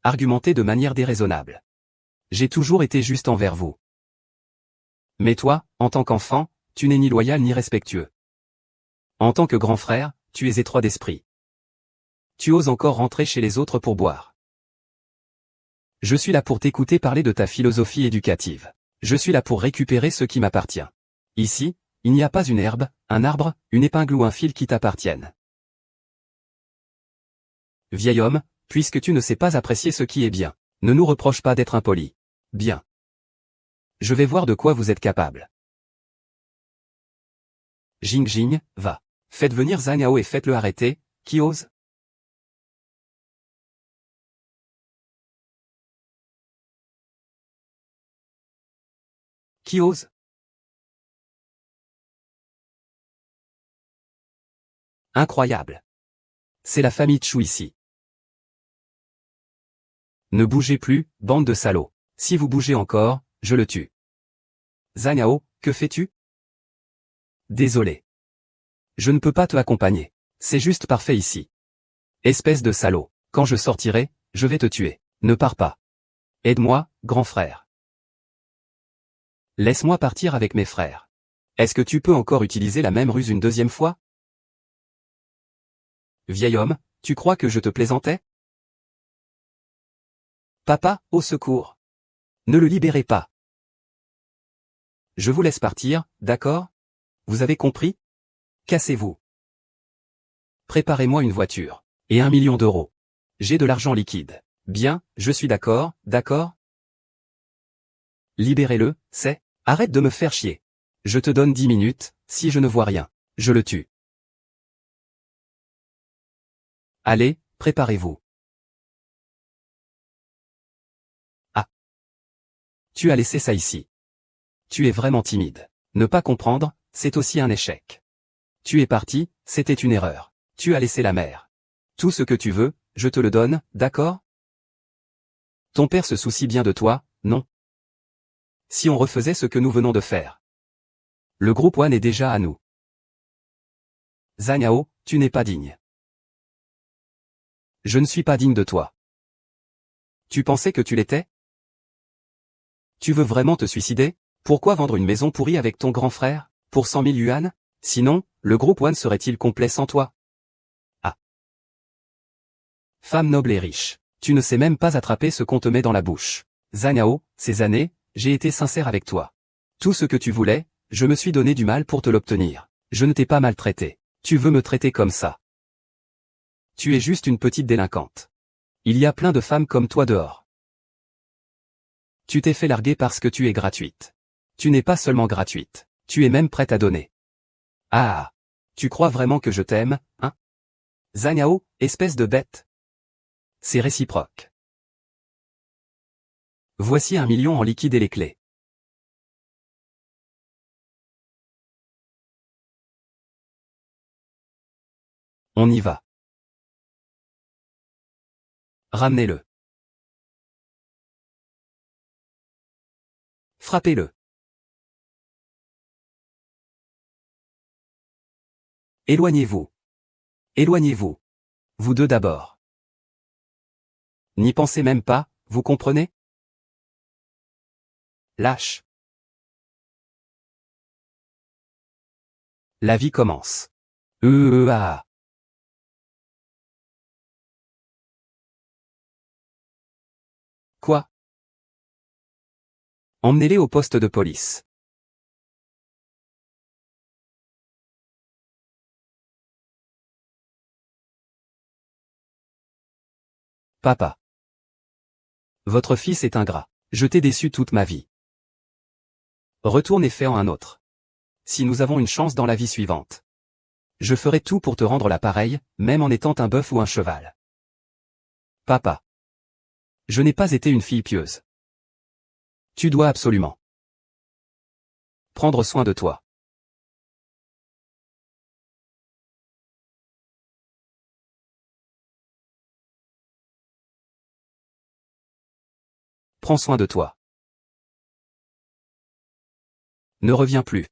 A: Argumentez de manière déraisonnable. J'ai toujours été juste envers vous. Mais toi, en tant qu'enfant, tu n'es ni loyal ni respectueux. En tant que grand frère, tu es étroit d'esprit. Tu oses encore rentrer chez les autres pour boire. Je suis là pour t'écouter parler de ta philosophie éducative. Je suis là pour récupérer ce qui m'appartient. Ici, il n'y a pas une herbe, un arbre, une épingle ou un fil qui t'appartiennent. Vieil homme, puisque tu ne sais pas apprécier ce qui est bien, ne nous reproche pas d'être impoli. Bien. Je vais voir de quoi vous êtes capable. Jing Jing, va. Faites venir Zhang et faites-le arrêter, qui ose? Qui ose? Incroyable. C'est la famille Chu ici. Ne bougez plus, bande de salauds. Si vous bougez encore, je le tue. Zhang, que fais-tu? Désolé. Je ne peux pas te accompagner. C'est juste parfait ici. Espèce de salaud. Quand je sortirai, je vais te tuer. Ne pars pas. Aide-moi, grand frère. Laisse-moi partir avec mes frères. Est-ce que tu peux encore utiliser la même ruse une deuxième fois? Vieil homme, tu crois que je te plaisantais? Papa, au secours. Ne le libérez pas. Je vous laisse partir, d'accord? Vous avez compris? Cassez-vous. Préparez-moi une voiture. Et 1 million d'euros. J'ai de l'argent liquide. Bien, je suis d'accord, d'accord? Libérez-le, c'est. Arrête de me faire chier. Je te donne 10 minutes, si je ne vois rien, je le tue. Allez, préparez-vous. Ah. Tu as laissé ça ici. Tu es vraiment timide. Ne pas comprendre, c'est aussi un échec. Tu es parti, c'était une erreur. Tu as laissé la mer. Tout ce que tu veux, je te le donne, d'accord? Ton père se soucie bien de toi, non? Si on refaisait ce que nous venons de faire. Le groupe One est déjà à nous. Zhang Hao, tu n'es pas digne. Je ne suis pas digne de toi. Tu pensais que tu l'étais? Tu veux vraiment te suicider? Pourquoi vendre une maison pourrie avec ton grand frère, pour 100 000 yuan? Sinon, le groupe One serait-il complet sans toi? Ah. Femme noble et riche. Tu ne sais même pas attraper ce qu'on te met dans la bouche. Zhang Hao, ces années, j'ai été sincère avec toi. Tout ce que tu voulais, je me suis donné du mal pour te l'obtenir. Je ne t'ai pas maltraité. Tu veux me traiter comme ça? Tu es juste une petite délinquante. Il y a plein de femmes comme toi dehors. Tu t'es fait larguer parce que tu es gratuite. Tu n'es pas seulement gratuite, tu es même prête à donner. Ah! Tu crois vraiment que je t'aime, hein? Zhang Hao, espèce de bête. C'est réciproque. Voici 1 million en liquide et les clés. On y va. Ramenez-le. Frappez-le. Éloignez-vous. Éloignez-vous. Vous deux d'abord. N'y pensez même pas, vous comprenez? Lâche. La vie commence. Ah. Quoi? Emmenez-les au poste de police. Papa. Votre fils est ingrat. Je t'ai déçu toute ma vie. Retourne et fais en un autre. Si nous avons une chance dans la vie suivante. Je ferai tout pour te rendre la pareille, même en étant un bœuf ou un cheval. Papa. Je n'ai pas été une fille pieuse. Tu dois absolument prendre soin de toi. Prends soin de toi. Ne reviens plus.